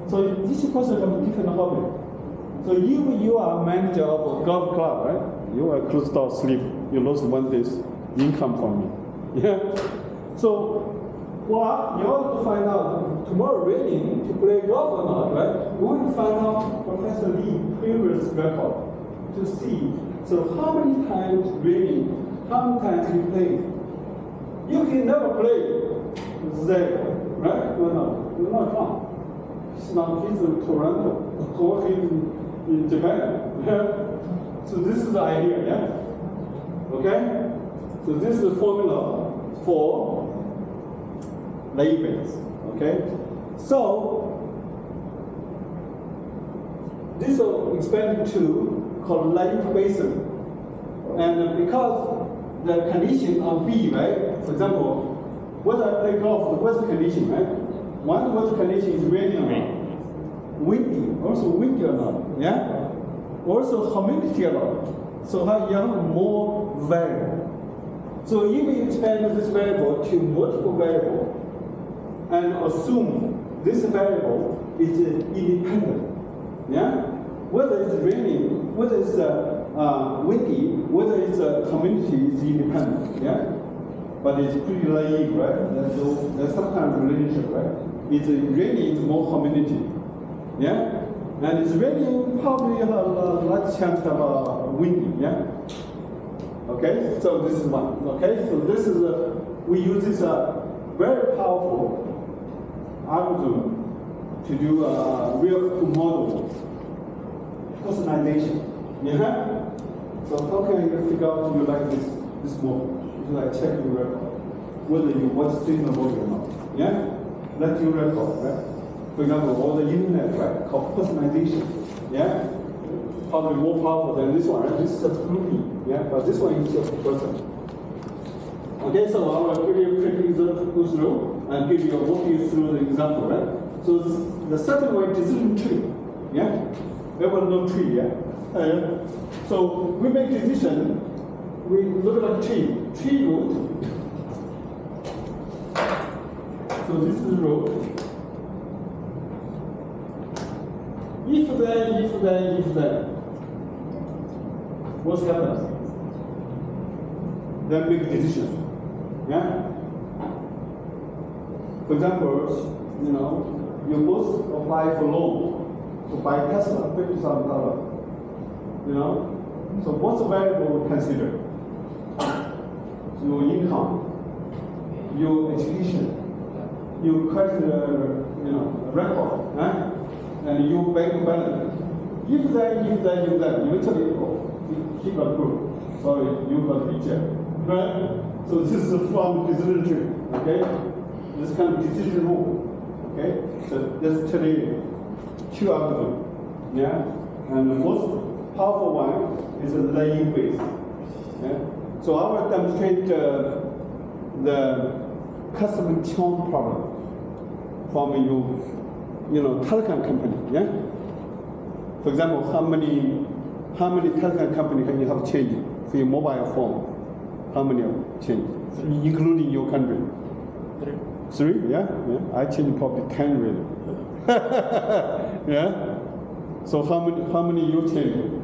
So this person have a different hobby. So if you are a manager of a golf club, right? You are close to sleep. You lost 1 day's income from me. Yeah? So, well, you want to find out tomorrow raining to play golf or not, right? You want to find out Professor Lee's previous record to see. So how many times raining, how many times he played? You can never play there, right? No, you're not wrong. He's in Toronto, or he's in Japan. Yeah? So this is the idea, yeah? Okay? So this is the formula for Naïve. Okay? So this will expand to called Naïve basin. And because the condition of B, right? For example, whether I play golf, what's the condition, right? One weather condition is rainy or not, windy, also windy or not, yeah? Also humidity or not. So you have more variable. So if we expand this variable to multiple variables and assume this variable is independent, yeah? Whether it's raining, whether it's windy, whether it's humidity is independent, yeah? But it's pretty naive, right? There's some kind of relationship, right? It's raining, it's more humidity, yeah? And it's raining, probably have a large chance of windy, yeah? Okay, so this is one, okay? So this is, we use this very powerful algorithm to do a real model personalization, yeah? So how can you figure out you like this model? Like check your record, whether you watch signal or not. Yeah? Let your record, right? For example, all the internet, right? Called personalization. Yeah? Probably more powerful than this one, right? This is just grouping. Yeah? But this one is just person. Okay, so I will give you a quick go through and walk you through the example, right? So the second one is decision tree. Yeah? There was no tree, yeah? So we make decision. We look at tree root. So this is root. If then. What happens? Then make decision. Yeah? For example, you both apply for loan to buy Tesla, $50,000. So what's the variable we consider? Your income, your education, your credit, record, right? And your bank balance. If then, eventually, he got good. Sorry, you got rejected, right? So this is from decision tree, okay? This kind of decision rule, okay? So just tell you two algorithms, yeah? And the most powerful one is a Naïve base, yeah? So I will demonstrate the customer churn problem from your telecom company. Yeah. For example, how many telecom company can you have changed for your mobile phone? How many have changed, including your country? 3. Yeah. I changed probably 10 really. Yeah. So how many you changed?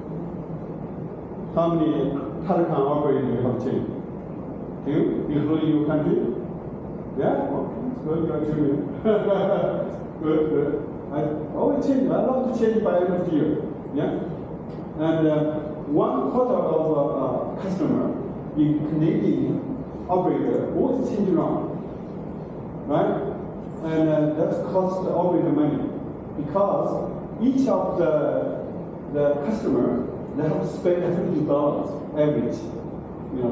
How many telecom operators you have changed? You, including your country? Yeah? Well, good, actually. Good. I always change. I love to change by end of the year. Yeah, and 1/4 of customer in Canadian operator always change around, right? And that costs the operator money because each of the customer they have to spend $50 average.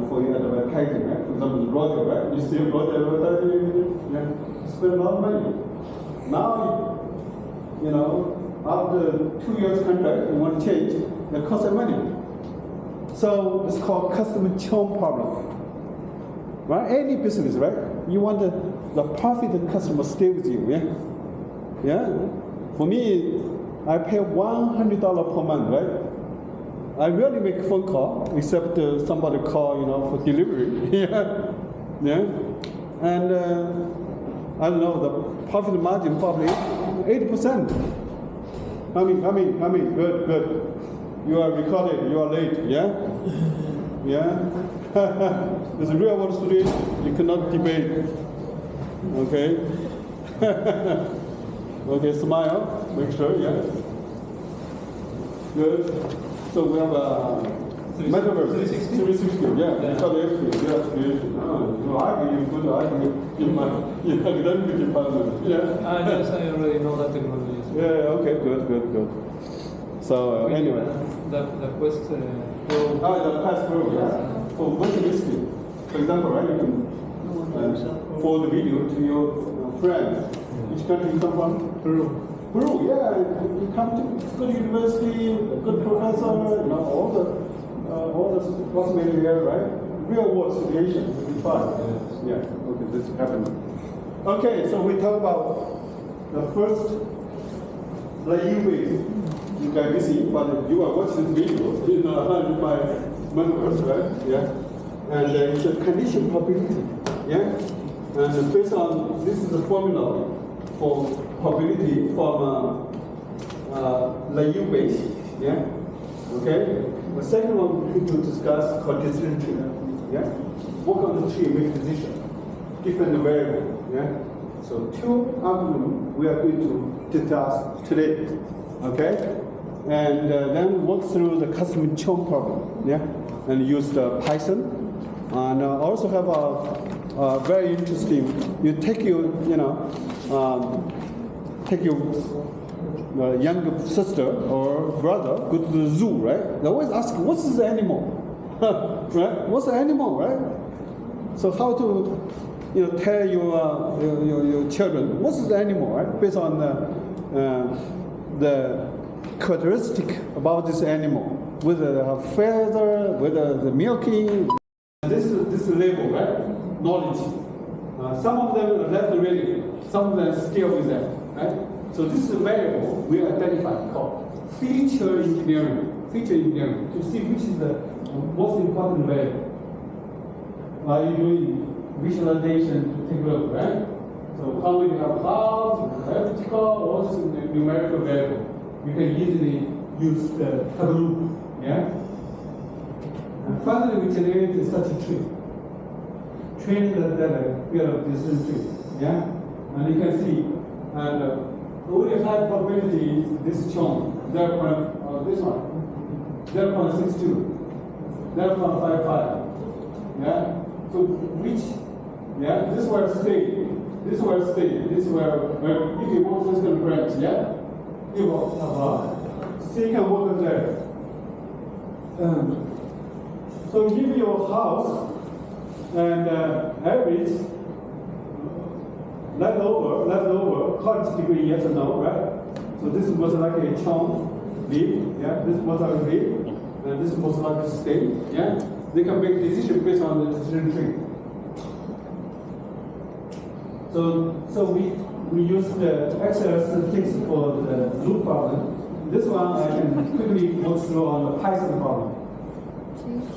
For your advertising, right? For example, Roger, right? You see Roger advertising, yeah, spend a lot of money. Now, after 2 years contract, you want to change, it costs money. So it's called customer churn problem. Right? Any business, right? You want the profit customer stay with you, yeah? Yeah? For me, I pay $100 per month, right? I rarely make a phone call, except somebody call, for delivery. Yeah, yeah. And I don't know, the profit margin probably 80%. Coming, good. You are recorded, you are late, yeah? Yeah? It's a real world situation, you cannot debate. Okay? Okay, smile, make sure, yeah? Good. So we have a Metaverse 360, yeah. You argue, you could argue in my academic department. Yeah. Yes, I already know that technology. Yeah, okay, good. So anyway. The Quest Pro. The Quest Pro, yeah. For multitasking. For example, right, you can forward the video to your friends. Which country you come from? Peru, yeah, you come to good university, good professor, all the possibility here, right? Real world situation will be fun. Yeah, okay, this is happening. Okay, so we talk about the first Naïve ways. You can see, but you are watching this video in my Metaverse, right? Yeah, and it's a condition probability. Yeah, and based on this is the formula for probability from Naïve base, yeah? Okay? The second one we need to discuss called decision tree, yeah? Work on the tree, make decision, different variable, yeah? So 2 algorithms we are going to discuss today, okay? And then work through the customer churn problem, yeah? And use the Python, and also have a very interesting, you take your, take your younger sister or brother, go to the zoo, right? They always ask, what's the animal? Right? What's the animal, right? So how to, tell your children, what's the animal, right? Based on the characteristic about this animal, whether they have feather, whether they're milky. This is label, right? Knowledge. Some of them are left already, some of them are still with them, right? So this is a variable we identify called feature engineering. Feature engineering to see which is the most important variable. Are you doing visualization to take a look, right? So how many have clouds, vertical, all this numerical variable. You can easily use the tableau, yeah? And finally, we generate such a tree. Train the data, decision tree, yeah? And you can see, and only high probability is this chunk, this one, 0.62, 0.55, yeah? So which, yeah, this where stay, this where stay, this where if you want this branch, yeah? You will have so you can work there. So give your house and average leftover college degree, yes or no, right? So this was like a chunk leave, yeah. This was like a leave, and this was like a stay, yeah. They can make decision based on the decision tree. So we use the Excel statistics for the loop problem. This one I can quickly go through on the Python problem.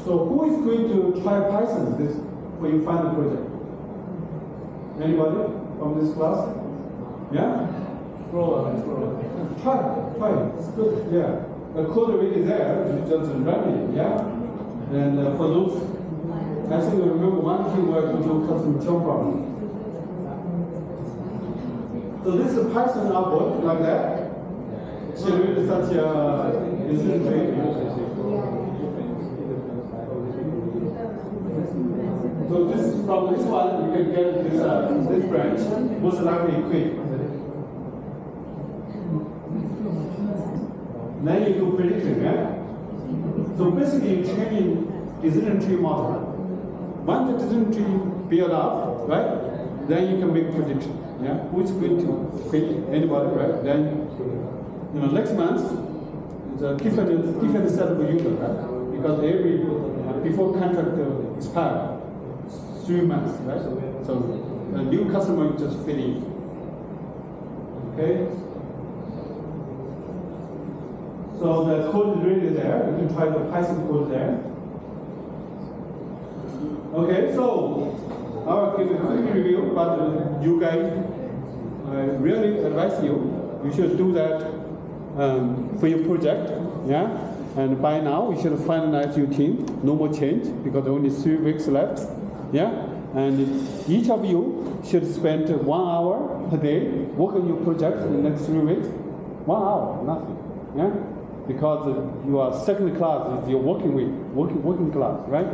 So who is going to try Python this for your final project? Anybody from this class? Yeah? Try. It's good. Yeah. The code already there. You just run it. Yeah. And for those, I think you remember one thing where to do custom churn problem. So this is Python output like that. Generate such a instance tree. So this from this one you can get this branch most likely quick. Then you do prediction, right? So basically training decision tree model. Once the decision tree build up, right? Then you can make prediction. Yeah, who's going to pick anybody, right? Then next month it's a different set of users, right? Because every before contract expire. 3 months, right? So a new customer just fill in. Okay? So the code is really there. You can try the Python code there. Okay, so I will give a quick review, but you guys, I really advise you should do that for your project. Yeah? And by now, you should finalize your team. No more change because only 3 weeks left. Yeah, and each of you should spend 1 hour per day work on your project in the next 3 weeks. 1 hour, nothing. Yeah, because you are second class is your working class, right?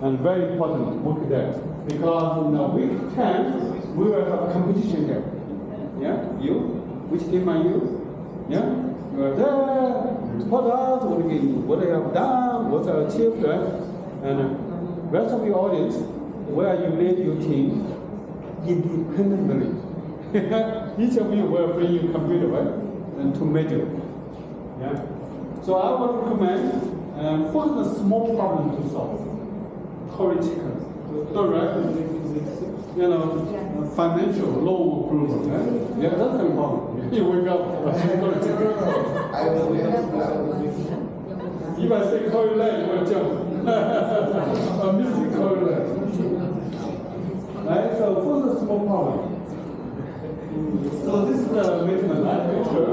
And very important work there because in week 10 we will have competition here. Yeah, you, which team are you? Yeah, you are there. Report out what you have done, what you achieved, right? And rest of the audience. Where you lead your team independently. Each of you will bring your computer, right? And to measure. Yeah. So I would recommend focus on small problem to solve. Curry chicken. Right? Financial loan approval. Right? Yeah, that's the problem. You wake up. If I say curry leg, you will jump. I'm missing curry leg. Right, so first a small problem. So this is the measurement, right? Picture.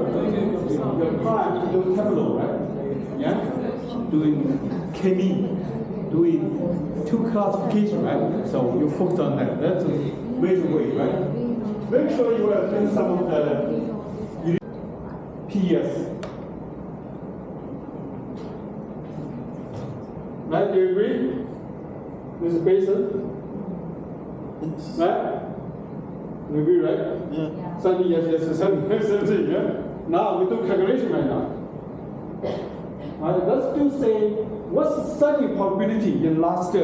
Your prime to do tableau, right? Yeah? Doing chemie, doing 2 classification, right? So you focus on that. That's a major way, right? Make sure you are doing some of the PS. Right, do you agree? This is basic. Right? You agree, right? Yeah. Sunny, yes, Sunny, yeah? Now we do calculation right now. Let's do say, what's Sunny probability in last 2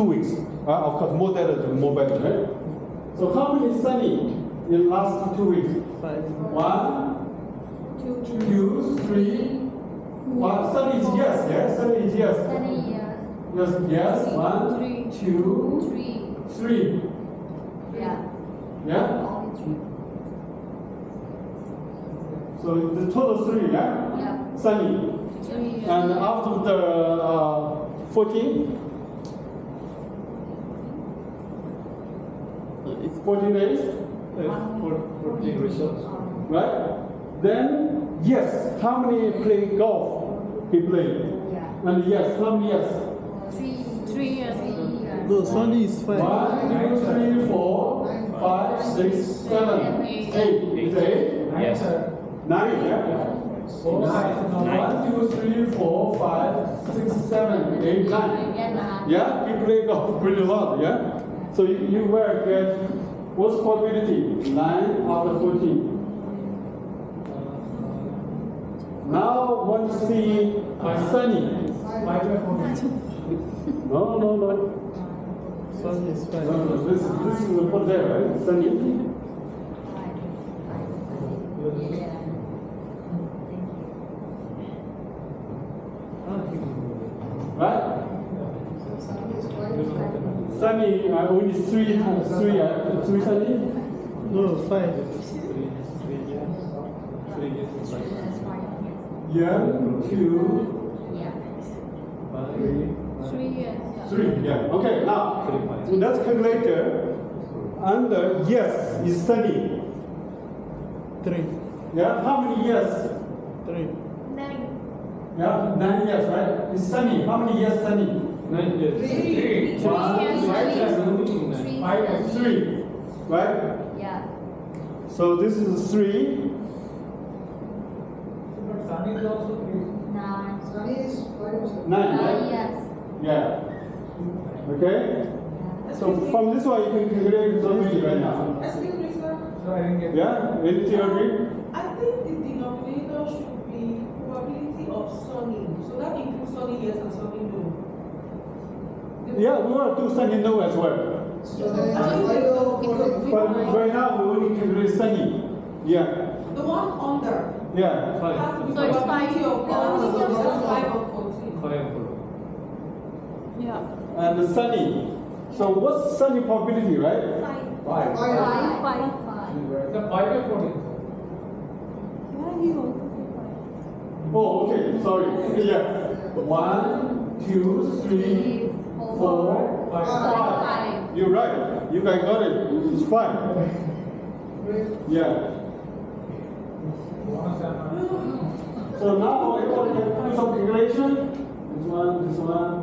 weeks? Of course, more data, more better, right? So how many Sunny in last 2 weeks? 5. 1, 2, 3. Sunny is yes, yes, Sunny is yes. Yes, 1, 2, 3. Yeah? So the total 3, yeah? Sunny. And after the 14? It's 14 days? 14 results. Right? Then, yes, how many play golf? He played. And yes, how many yes? 3 years. No, Sunday is 5. 1, 2, 3, 4, 5, 6, 7, 8. Is it 8? Yes. 9, yeah? 1, 2, 3, 4, 5, 6, 7, 8, 9. Yeah, you play golf pretty lot, yeah? So you will get what's probability? 9 out of 14. Now want to see Sunny. No. Sunday is 5. No, this is the put there, right? Sunny. Right? Sunny, only three Sunny? No, 5. Yeah, 2, 3 years. 3, yeah. Okay, now, let's calculate under yes is Sunny. 3. Yeah, how many yes? 3. 9. Yeah, 9 yes, right? It's Sunny. How many yes Sunny? 9 years. 3. 3 years. 5, 3. right? Yeah. So this is 3. Sunny is also 3. 9. Sunny is 5. 9, right? Yes. Yeah. Okay? So from this one, you can calculate probability right now. Excuse me, sir. So I didn't get Yeah? Any theory? I think the denominator should be probability of sunny. So that includes sunny yes and sunny no. Yeah, we want to do sunny no as well. So then It could be But fine. right now, we only calculate sunny. Yeah. The one under Yeah. Fine. has the So it's probability five. of 1, so that's 5 of 14. 5 and 4. Yeah. And the sunny. So what's sunny probability, right? 5. 5. 5. the 5 and 14. Oh, okay. Sorry. Yeah. 1, 2, 3, 4, 5. 5. You're right. You guys got it. It's 5. Yeah. So now everyone can do some calculation. This one, this one.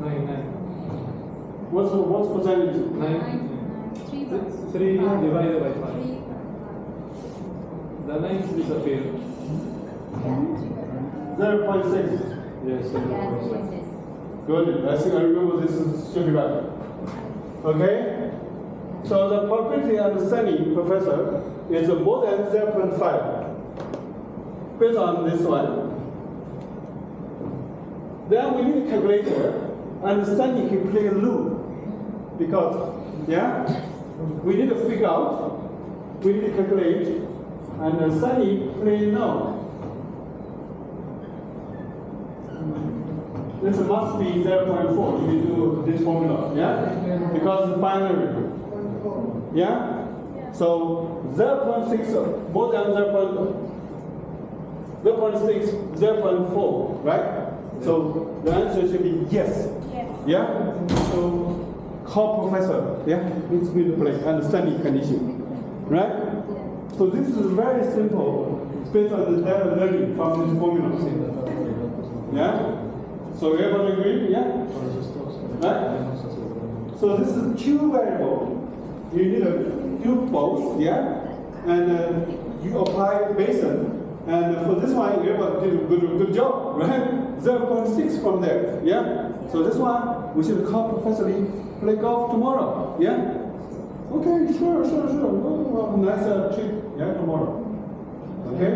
9, 9. What's percentage? 9. 3. 3 divided by 5. 3. The 9 disappear. Yeah. 0.6. Yes. Yeah. Good. I think I remember this should be right. Okay? So the probability of the sunny, professor, is more than 0.5. Based on this one. Then we need a calculator, and the sunny can play a loop. Because, yeah, we need to figure out, we need to calculate, and the sunny play no. This must be 0.4 if you do this formula, yeah? Because it's binary. Yeah? So 0.6, more than 0.6, 0.4, right? So the answer should be yes. Yes. Yeah? So call professor, yeah? It's going to play understanding condition, right? So this is very simple based on the data learning from this formula. Yeah? So everyone agree? Yeah? Right? So this is two variable. You need to do both, yeah? And you apply Bayesian. And for this one, everyone did a good job, right? 0.6 from there, yeah? So this one, we should call Professor Lee, play golf tomorrow, yeah? Okay, sure. Oh, nice trip, yeah, tomorrow. Okay?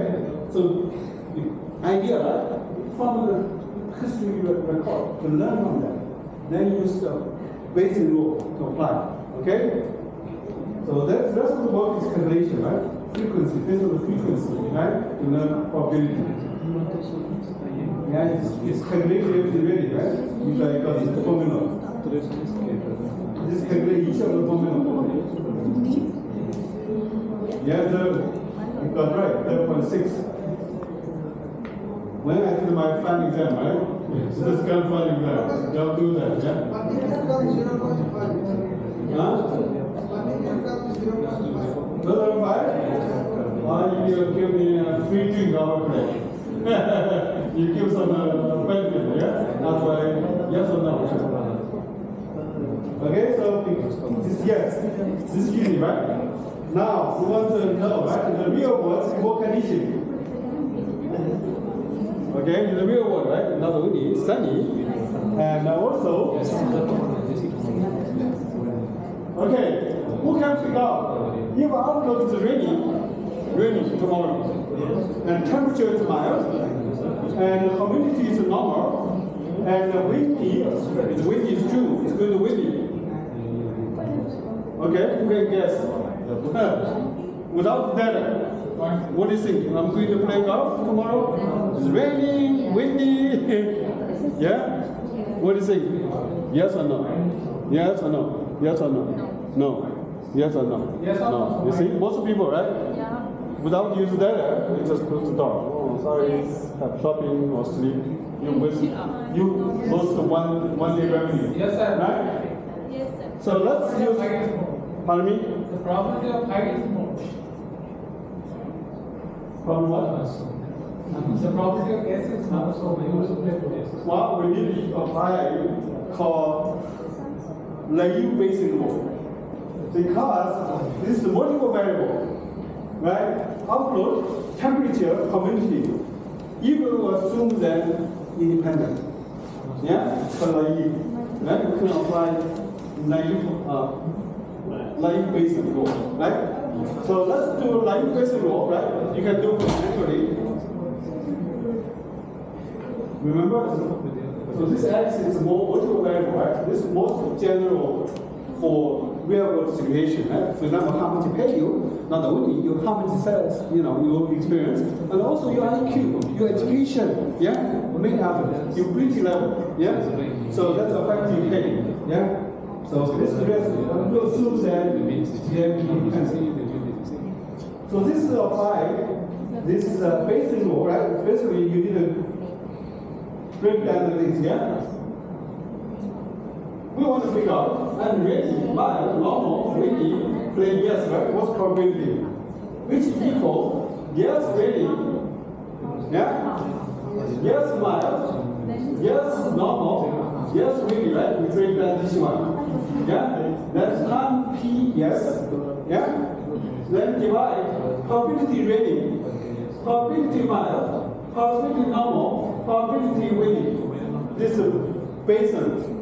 So the idea, right? From the history record to learn from that. Then use the basic rule to apply. Okay? So that's the work is calculation, right? Frequency, based on the frequency, right? To learn probability. Yeah, it's calculated every right? You guys got the formula. This calculate each of the formula. Yeah, you got right, 0.6. When I did my final exam, right? Yes. This kind of final exam. They'll do that, yeah? But it can come 0.5. Huh? But it can come 0.5. 0.5? You give me a free drink over there. You give some benefit, yeah? That's why, yes or no? Okay, so this yes, this is easy, right? Now, we want to know, right? In the real world, what condition? Okay, in the real world, right? Not only sunny, and also, okay, who can figure out if outlook is raining tomorrow, and temperature is mild, and humidity is normal, and windy is true, it's going to windy. Okay, who can guess? Without data. What do you think? I'm going to play golf tomorrow? It's raining, windy. Yeah? What do you think? Yes or no? Yes or no? Yes or no? No. Yes or no? Yes or no? You see, most people, right? Yeah. Without using data, you just close the door. Oh, sorry, have shopping or sleep. You lose the one day revenue. Yes, sir. Right? Yes, sir. So let's use. Pardon me? The probability of height is more. From what? The probability of S is more, so we will play with S. Well, we need to apply called Naïve basic rule. because this is multiple variable, right? Upload, temperature, community. Even we assume that independent. Yeah? So naive, right? We can apply naive basic rule, right? So let's do naive basic rule, right? You can do it manually. Remember? So this X is more multiple variable, right? This is most general for real world situation, right? For example, how much pay you, not only you, how much sales, your experience, and also your IQ, your education, yeah? Many others, your beauty level, yeah? So that's affecting pay, yeah? So this will assume that so this is applied, this is a basic rule, right? Basically you need to break down the things, yeah? We want to figure out, and ready, mild, normal, ready, play yes, right? What's probability? Which equal yes, ready, yeah? Yes, mild, yes, normal, yes, ready, right? We break down this one, yeah? That's time P, yes, yeah? Then divide probability ready, probability mild, probability normal, probability ready. This is Bayesian.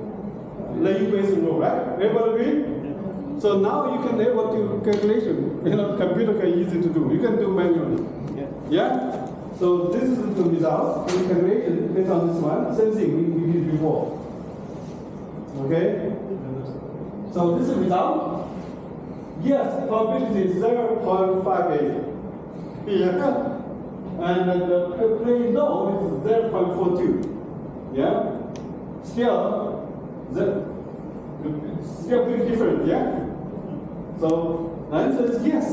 Naive basic rule, right? Everybody agree? So now you can able to calculation. Computer can easy to do. You can do manually. Yeah? So this is the result. The calculation based on this one. Same thing we did before. Okay? So this is the result. Yes, probability is 0.58. Yeah. And the play no is 0.42. Yeah? Still pretty different, yeah? So the answer is yes.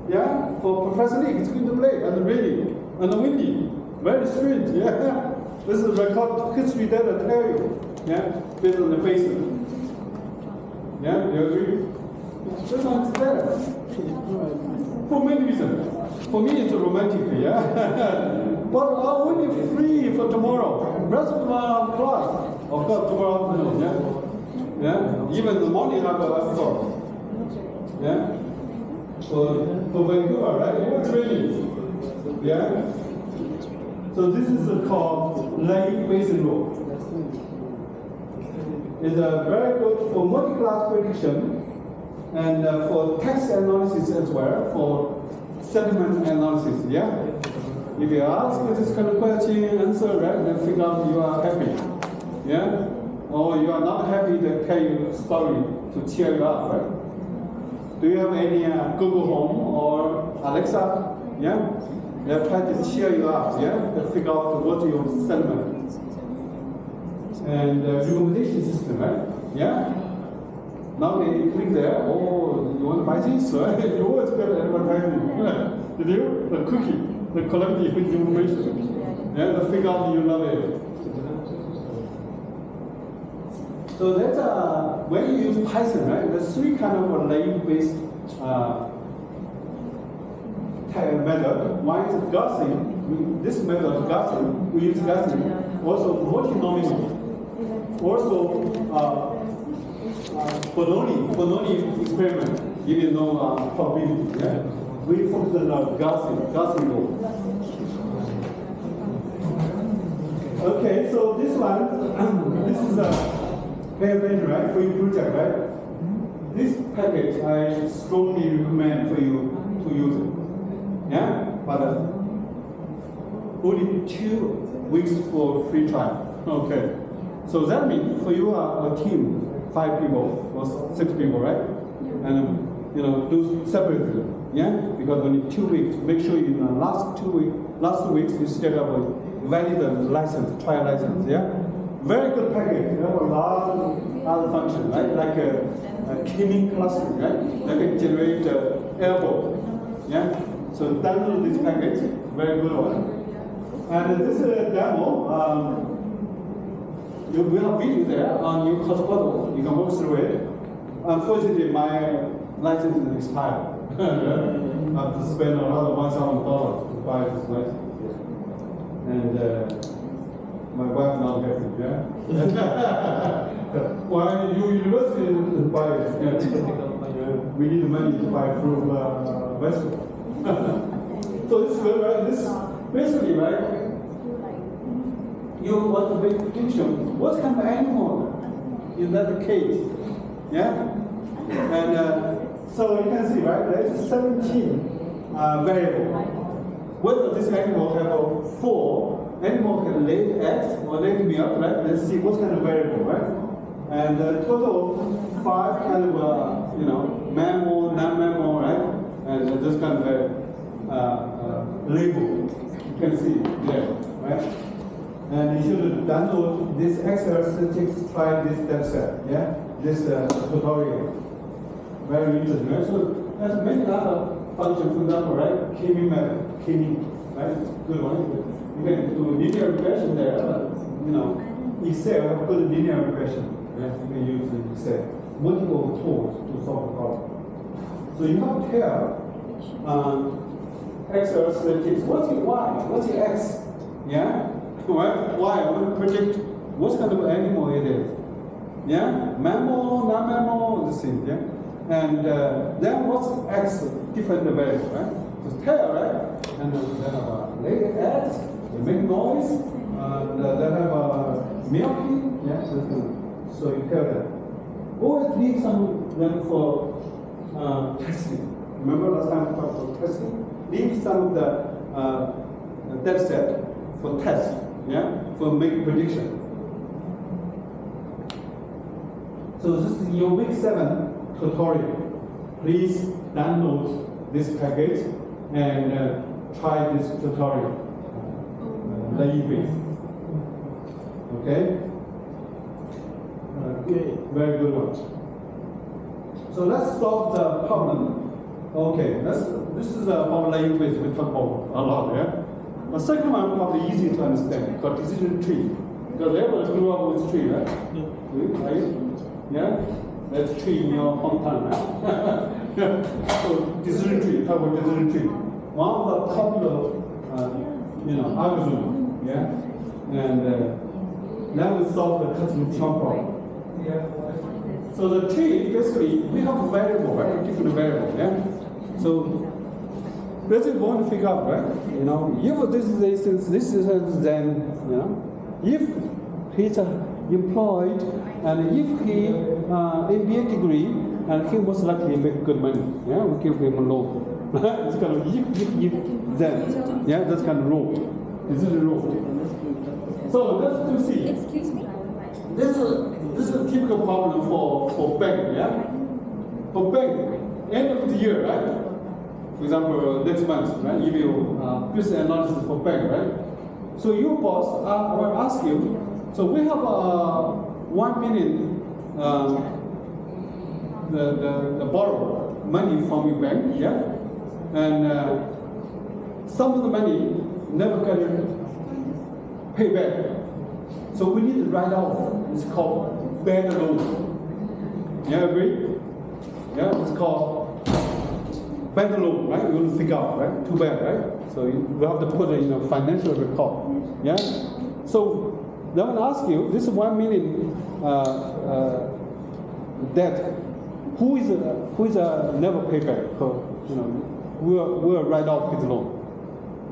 Yeah? For Professor Lee, it's going to play and rainy and windy. Very strange, yeah? This is record history data tell you. Yeah? Based on the basis. Yeah? You agree? This one is better. For many reasons. For me, it's romantic, yeah? But I'm only free for tomorrow. Rest of my class. Of course, tomorrow afternoon, yeah? Yeah? Even the morning I have a thought. Yeah? For Vancouver, right? It's raining. Yeah? So this is called naive basic rule. It's very good for multi-class prediction and for text analysis as well, for sentiment analysis, yeah? If you ask this kind of question, answer, right, then figure out you are happy, yeah? Or you are not happy, to tell you a story to cheer you up, right? Do you have any Google Home or Alexa, yeah? They try to cheer you up, yeah? To figure out what's your sentiment. And recommendation system, right? Yeah? Now they click there, oh, you want to buy this, right? You always get advertising. Did you? The cookie, the collective information. Yeah, the figure out you love it. So that's when you use Python, right? There's three kind of naive-based method. One is Gaussian. This method, Gaussian, we use Gaussian. Also multinomial. Also Bononi experiment, if you know probability. Yeah? We focus on Gaussian rule. Okay, so this one, this is pay attention, right? For your project, right? This package I strongly recommend for you to use it. Yeah? But only 2 weeks for free trial. Okay. So that means for you a team, 5 people or 6 people, right? And do separately, yeah? Because only 2 weeks. Make sure in the last 2 weeks you still have a valid license, trial license, yeah? Very good package. You have a lot of other functions, right? Like a K-means clustering, right? That can generate airborne, yeah? So download this package, very good one. And this is a demo. You will have video there on your course portal. You can walk through it. Unfortunately, my license is expired. I have to spend another $1,000 to buy this license. And my wife not happy, yeah? Why you university buy it? Yeah. we need money to buy fruit vegetable. So this is good, right? This basically, right? You want to make a picture. What kind of animal is that case? Yeah? And so you can see, right? There's 17 variables. Whether this animal have 4 animal can lay eggs or lay milk, right? Let's see what kind of variable, right? And total 5 kind of, mammal, non-mammal, right? And this kind of label you can see there, right? And you should download this Excel statistics, try this dataset, yeah? This tutorial. Very interesting, right? So there's many other functions, for example, right? K-mean method, right? Good one. You can do linear regression there, Excel have good linear regression. Right? You can use Excel. Multiple tools to solve the problem. So you have to tell Excel statistics, what's your Y, what's your X? Yeah? Right? Y, I want to predict what kind of animal it is. Yeah? Mammal, non-mammal, the same, yeah? And then what's X, different variable, right? So tail, right? And then lay eggs, they make noise, they have milking, yeah? So you tell them. Always leave some them for testing. Remember last time we talked about testing? Leave some of the data set for test, yeah? For make prediction. So this is your week 7 tutorial. Please download this package and try this tutorial. Naïve. Okay? Okay, very good one. So let's solve the problem. Okay, this is a problem Naïve we talk about a lot, yeah? The second one probably easy to understand, called decision tree. Because everyone grew up with tree, right? Right? Yeah? That's tree in your hometown, right? So decision tree, talk about decision tree. One of the popular, algorithm, yeah? And now we solve the classification problem. So the tree, basically, we have a variable, right? Different variable, yeah? So let's just want to figure out, right? If this is then, if he's employed and if he MBA degree and he most likely make good money, yeah, we give him a loan. It's kind of if then, yeah, that's kind of rule. This is a rule. So let's see. Excuse me. This is a typical problem for bank, yeah? For bank, end of the year, right? For example, next month, right? Give you business analysis for bank, right? So your boss will ask you, so we have 1 million the borrow money from your bank, yeah? And some of the money never get paid back. So we need to write off. It's called bad loan. Yeah, agree? Yeah, it's called bad loan, right? You want to figure out, right? Too bad, right? So we have to put it in a financial report. Yeah? So they will ask you, this 1 million debt, who is never pay back? So, we'll write off his loan.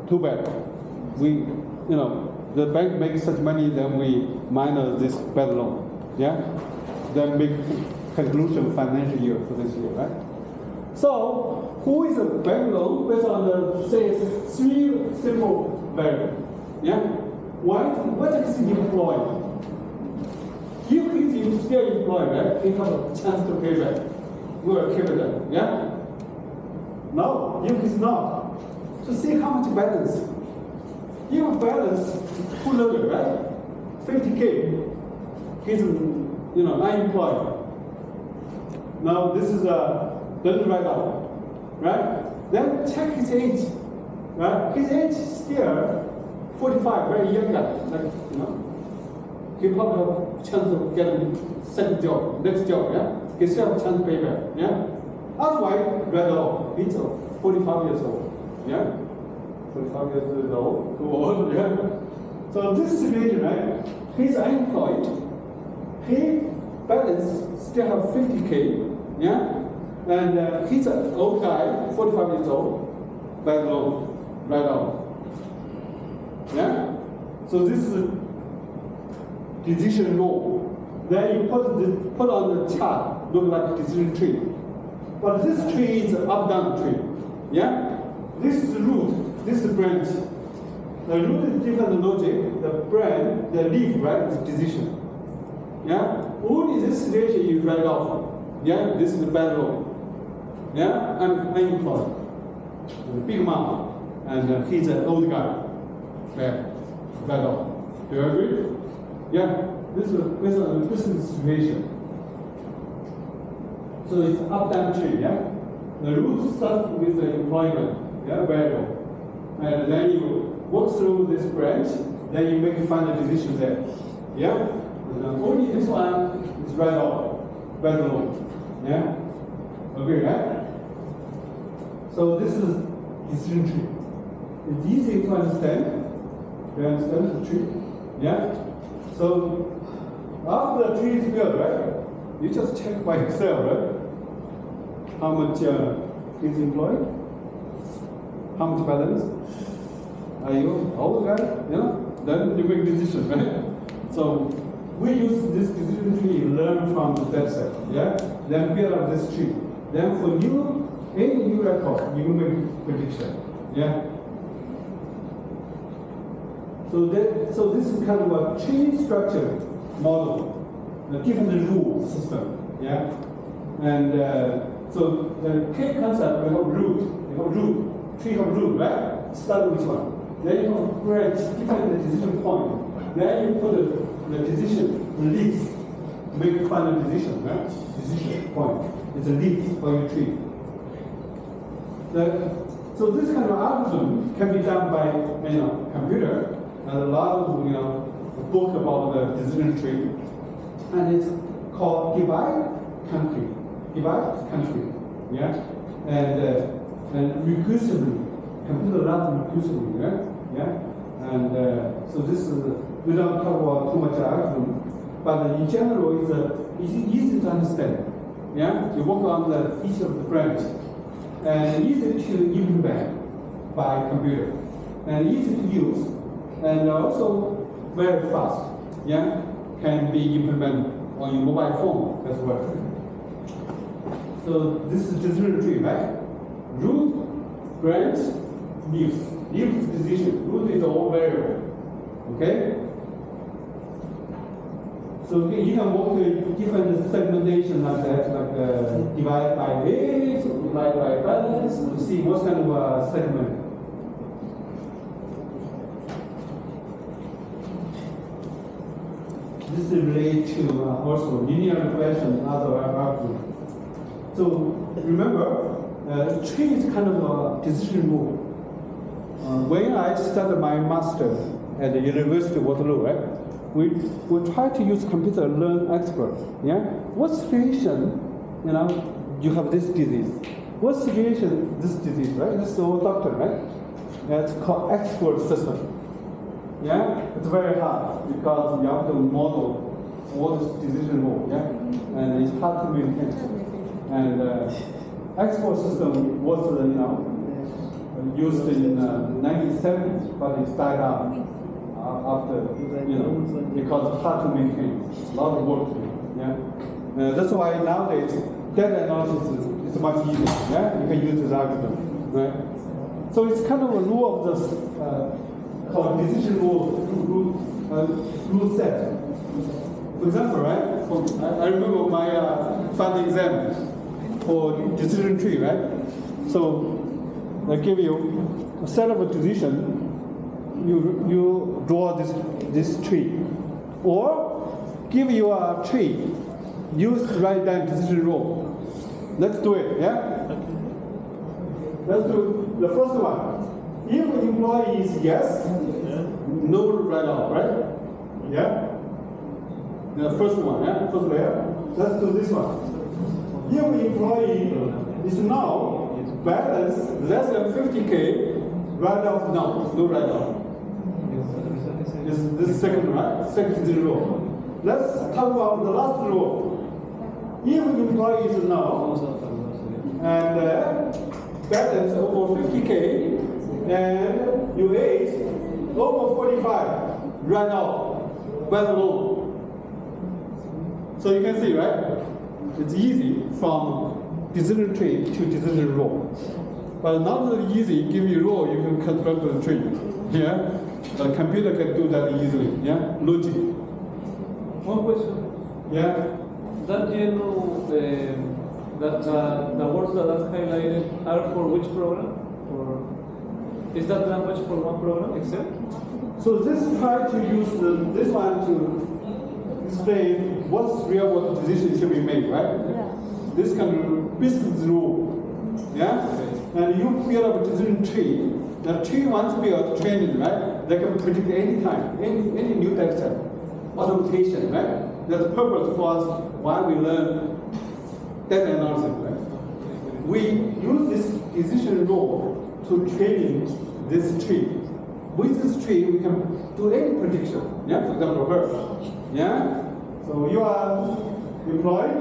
Too bad. The bank makes such money, then we minus this bad loan. Yeah? Then make conclusion financial year for this year, right? So, who is a bank loan based on the, say, 3 simple variables? Yeah? What is he employed? If he's still employed, right, he has a chance to pay back. We will keep it there. Yeah? No, if he's not, so see how much balance. If balance full loaded, right? 50K. He's unemployed. Now this is doesn't write off, right? Then check his age, right? His age is still 45, very young guy, He probably have a chance of getting second job, next job, yeah? He still have a chance to pay back, yeah? Otherwise, write off. He's 45 years old, yeah? 45 years old, too old, yeah? So this situation, right? He's unemployed. He balance still have 50K, yeah? And he's an old guy, 45 years old, bad loan, right off. Yeah? So this is decision law. Then you put on the chart, look like a decision tree. But this tree is an up-down tree. Yeah? This is the root, this is the branch. The root is different logic, the branch, the leaf, right, is decision. Yeah? Only this relation you write off. Yeah? This is the bad law. Yeah? I'm unemployed. Big mom. And he's an old guy. Yeah? Bad law. Do you agree? Yeah? This is a business situation. So it's up-down tree, yeah? The root starts with the employment, yeah, variable. And then you work through this branch, then you make a final decision there. Yeah? And only this one is right off, right alone. Yeah? Okay, right? So this is decision tree. It's easy to understand. You understand the tree? Yeah? So after the tree is built, right? You just check by Excel, right? How much is employed? How much balance? Are you old guy? You know? Then you make decision, right? So we use this decision tree, learn from the data set, yeah? Then build up this tree. Then for any new record, you will make prediction, yeah? So this is kind of a tree structure model, given the rule system, yeah? And so the key concept, we have root, tree of root, right? Start with one. Then you have branch, different decision point. Then you put the decision, the leaves, make a final decision, right? Decision point. It's a leaf for your tree. So this kind of algorithm can be done by computer. And a lot of book about the decision tree, and it's called divide country, yeah, and recursively, computer learns recursively, yeah, and so this is we don't talk about too much algorithm, but in general it's easy to understand, yeah. You work on each of the branch, and easy to implement by computer, and easy to use. And also very fast, yeah, can be implemented on your mobile phone as well. So this is decision tree, right? Root, branch, leaves. Leaf is decision. Root is all variable. Okay. So you can work with different segmentation like that, like divide by age, divide by balance, to see what kind of segment. This is related to also linear regression and other algorithms. So remember, tree is kind of a decision rule. When I started my master at the University of Waterloo, right, we try to use computer learn expert. Yeah, what situation, you have this disease? What situation this disease, right? This is the old doctor, right? It's called expert system. Yeah, it's very hard because you have to model all this decision rule, yeah, and it's hard to maintain. And export system was, used in the 1970s, but it's died out after, because it's hard to maintain. A lot of work to do, yeah. That's why nowadays data analysis is much easier. Yeah, you can use this algorithm, right? So it's kind of a rule of this. Called decision rule set. For example, right? I remember my final exam for decision tree, right? So I give you a set of a decision. You draw this tree, or give you a tree. Use write down decision rule. Let's do it. Yeah. Let's do the first one. If employee is yes, no write-off, right? Yeah? The first one, yeah? First layer. Let's do this one. If employee is now balance less than 50K, write-off no write-off. This second, right? Second row. Let's talk about the last row. If employee is now and balance over 50K, and your age over 45, right now, well alone. So you can see, right? It's easy from decision tree to decision row. But not so easy, give you row, you can construct the tree. Yeah? The computer can do that easily. Yeah? Logic. One question. Yeah? That you know, that the words that are highlighted are for which program? Or is that language for one program, Excel? So this try to use this one to explain what's real world decision should be made, right? Yeah. This kind of business rule. Yeah? And you build up a decision tree. The tree once built, trained, right? They can predict any time, any new data set. Automation, right? That's the purpose for us why we learn data analysis, right? We use this decision rule to train this tree. With this tree, we can do any prediction. Yeah, for example, her. Yeah? So you are employed?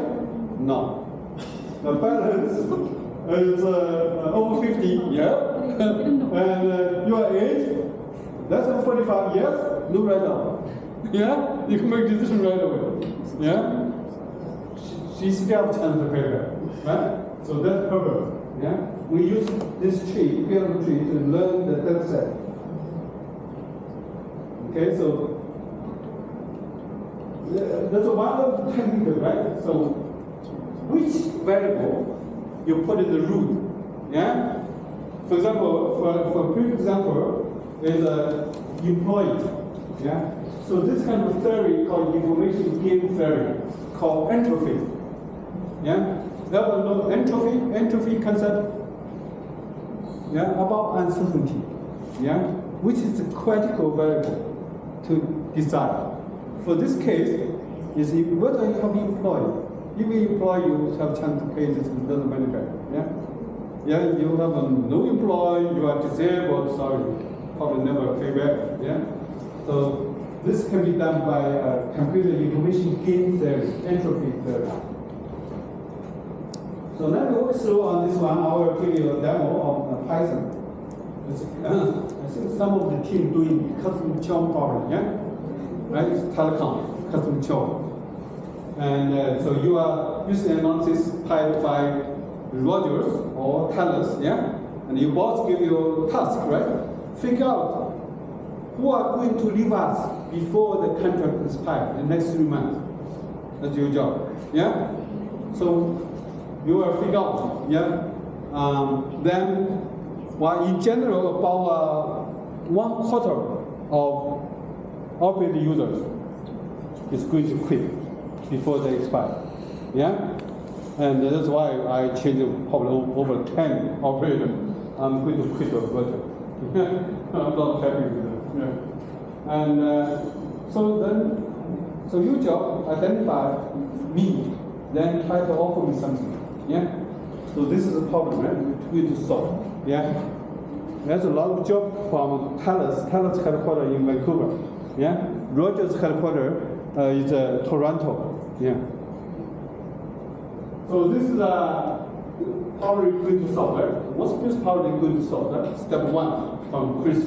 No. The balance is over 50, yeah? And your age, less than 45 years, no right now. Yeah? You can make decision right away. Yeah? She still have chance to pay back. Right? So that's purpose. Yeah? We use this tree, build tree, to learn the data set. Okay, so that's one technical, right? So which variable you put in the root? Yeah? For example, for a quick example, is employee. Yeah? So this kind of theory called information game theory, called entropy. Yeah? Everyone know entropy concept? Yeah? About uncertainty. Yeah? Which is a critical variable to decide. For this case, is whether you have employee. If you employ, you have chance to pay this doesn't money back. Yeah? Yeah, you have no employee, you are disabled, sorry, probably never pay back. Yeah? So this can be done by computer information game theory, entropy theory. So let me walk through on this one. I will give you a demo of Python. I think some of the team doing custom Churn problem, yeah? Right? It's telecom, custom Churn. And so you are using analysis typed by Rogers or Thales, yeah? And your boss give you a task, right? Figure out who are going to leave us before the contract expires in the next 3 months. That's your job, yeah? So you will figure out, yeah? Then, well, in general, about 1/4 of operating users is going to quit before they expire, yeah? And that's why I changed probably over 10 operators. I'm going to quit the project. I'm not happy with it. Yeah. And so your job, identify me, then try to offer me something. Yeah. So this is a problem, right? We're going to solve. Yeah. There's a lot of job from Thales headquarters in Vancouver. Yeah. Rogers headquarters is Toronto. Yeah. So this is a probably going to solve, right? What's this probably going to solve? Right? Step 1 from Chris.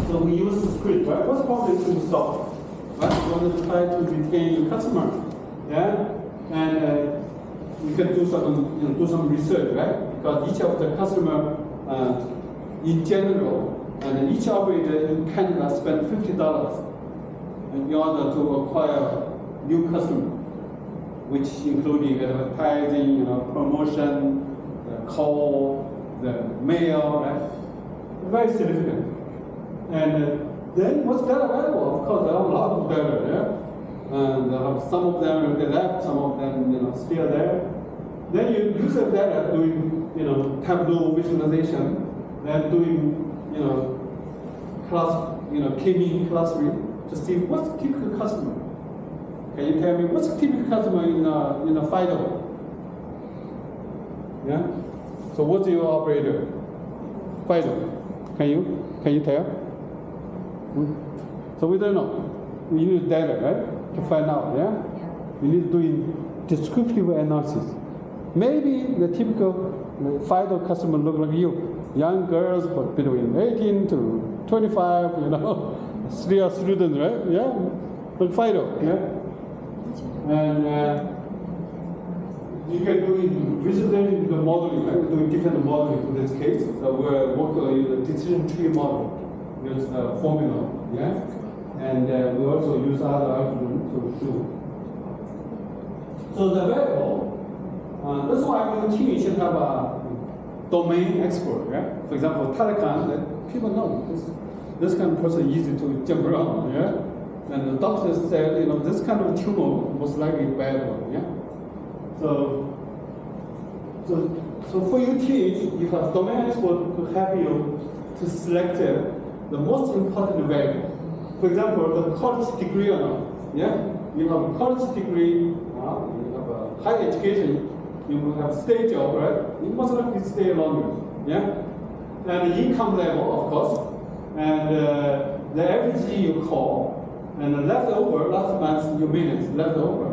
So we use the script, right? What's probably going to solve? Right? We want to try to retain customer. Yeah? And we can do some research, right? Because each of the customer in general, and each operator in Canada spend $50 in order to acquire new customer, which including advertising, promotion, the call, the mail, right? Very significant. And then what's data available? Of course, there are a lot of data, yeah? And some of them they left, some of them still there. Then you use the data doing Tableau visualization, then doing K-mean clustering to see what's the typical customer. Can you tell me what's the typical customer in a FIDO? Yeah. So what's your operator? FIDO. Can you tell? So we don't know. We need data, right, to find out. Yeah. We need doing descriptive analysis. maybe the typical FIDO customer look like you, young girls but between 18 to 25, you know, still students, right? Yeah, but FIDO, yeah. And you can do it visually the modeling, right? We're doing different modeling for this case. So we're working on the decision tree model, use the formula, yeah? And we also use other algorithms to do. So the variable, that's why when the team should have a domain expert, yeah? For example, telecom, that people know this kind of person is easy to jump around, yeah? And the doctor said, you know, this kind of tumor most likely bad one, yeah? So for your team, you have domain expert to help you to select the most important variable. For example, the college degree or not, yeah? You have a college degree, you have a high education, you will have state job, right? You must likely stay longer, yeah? And the income level, of course, and the average you call, and the leftover, last month, your minutes leftover.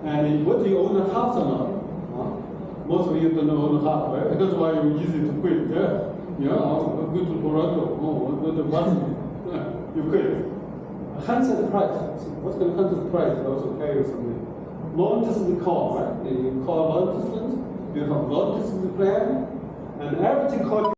And what do you own a house or not? Most of you don't own a house, right? That's why it's easy to quit, yeah? Yeah, I'll go to Toronto, I'll go to Boston, you quit. Handset price, what's the handset price also carry something? Long distance call, right? You call long distance, you have long distance plan, and everything called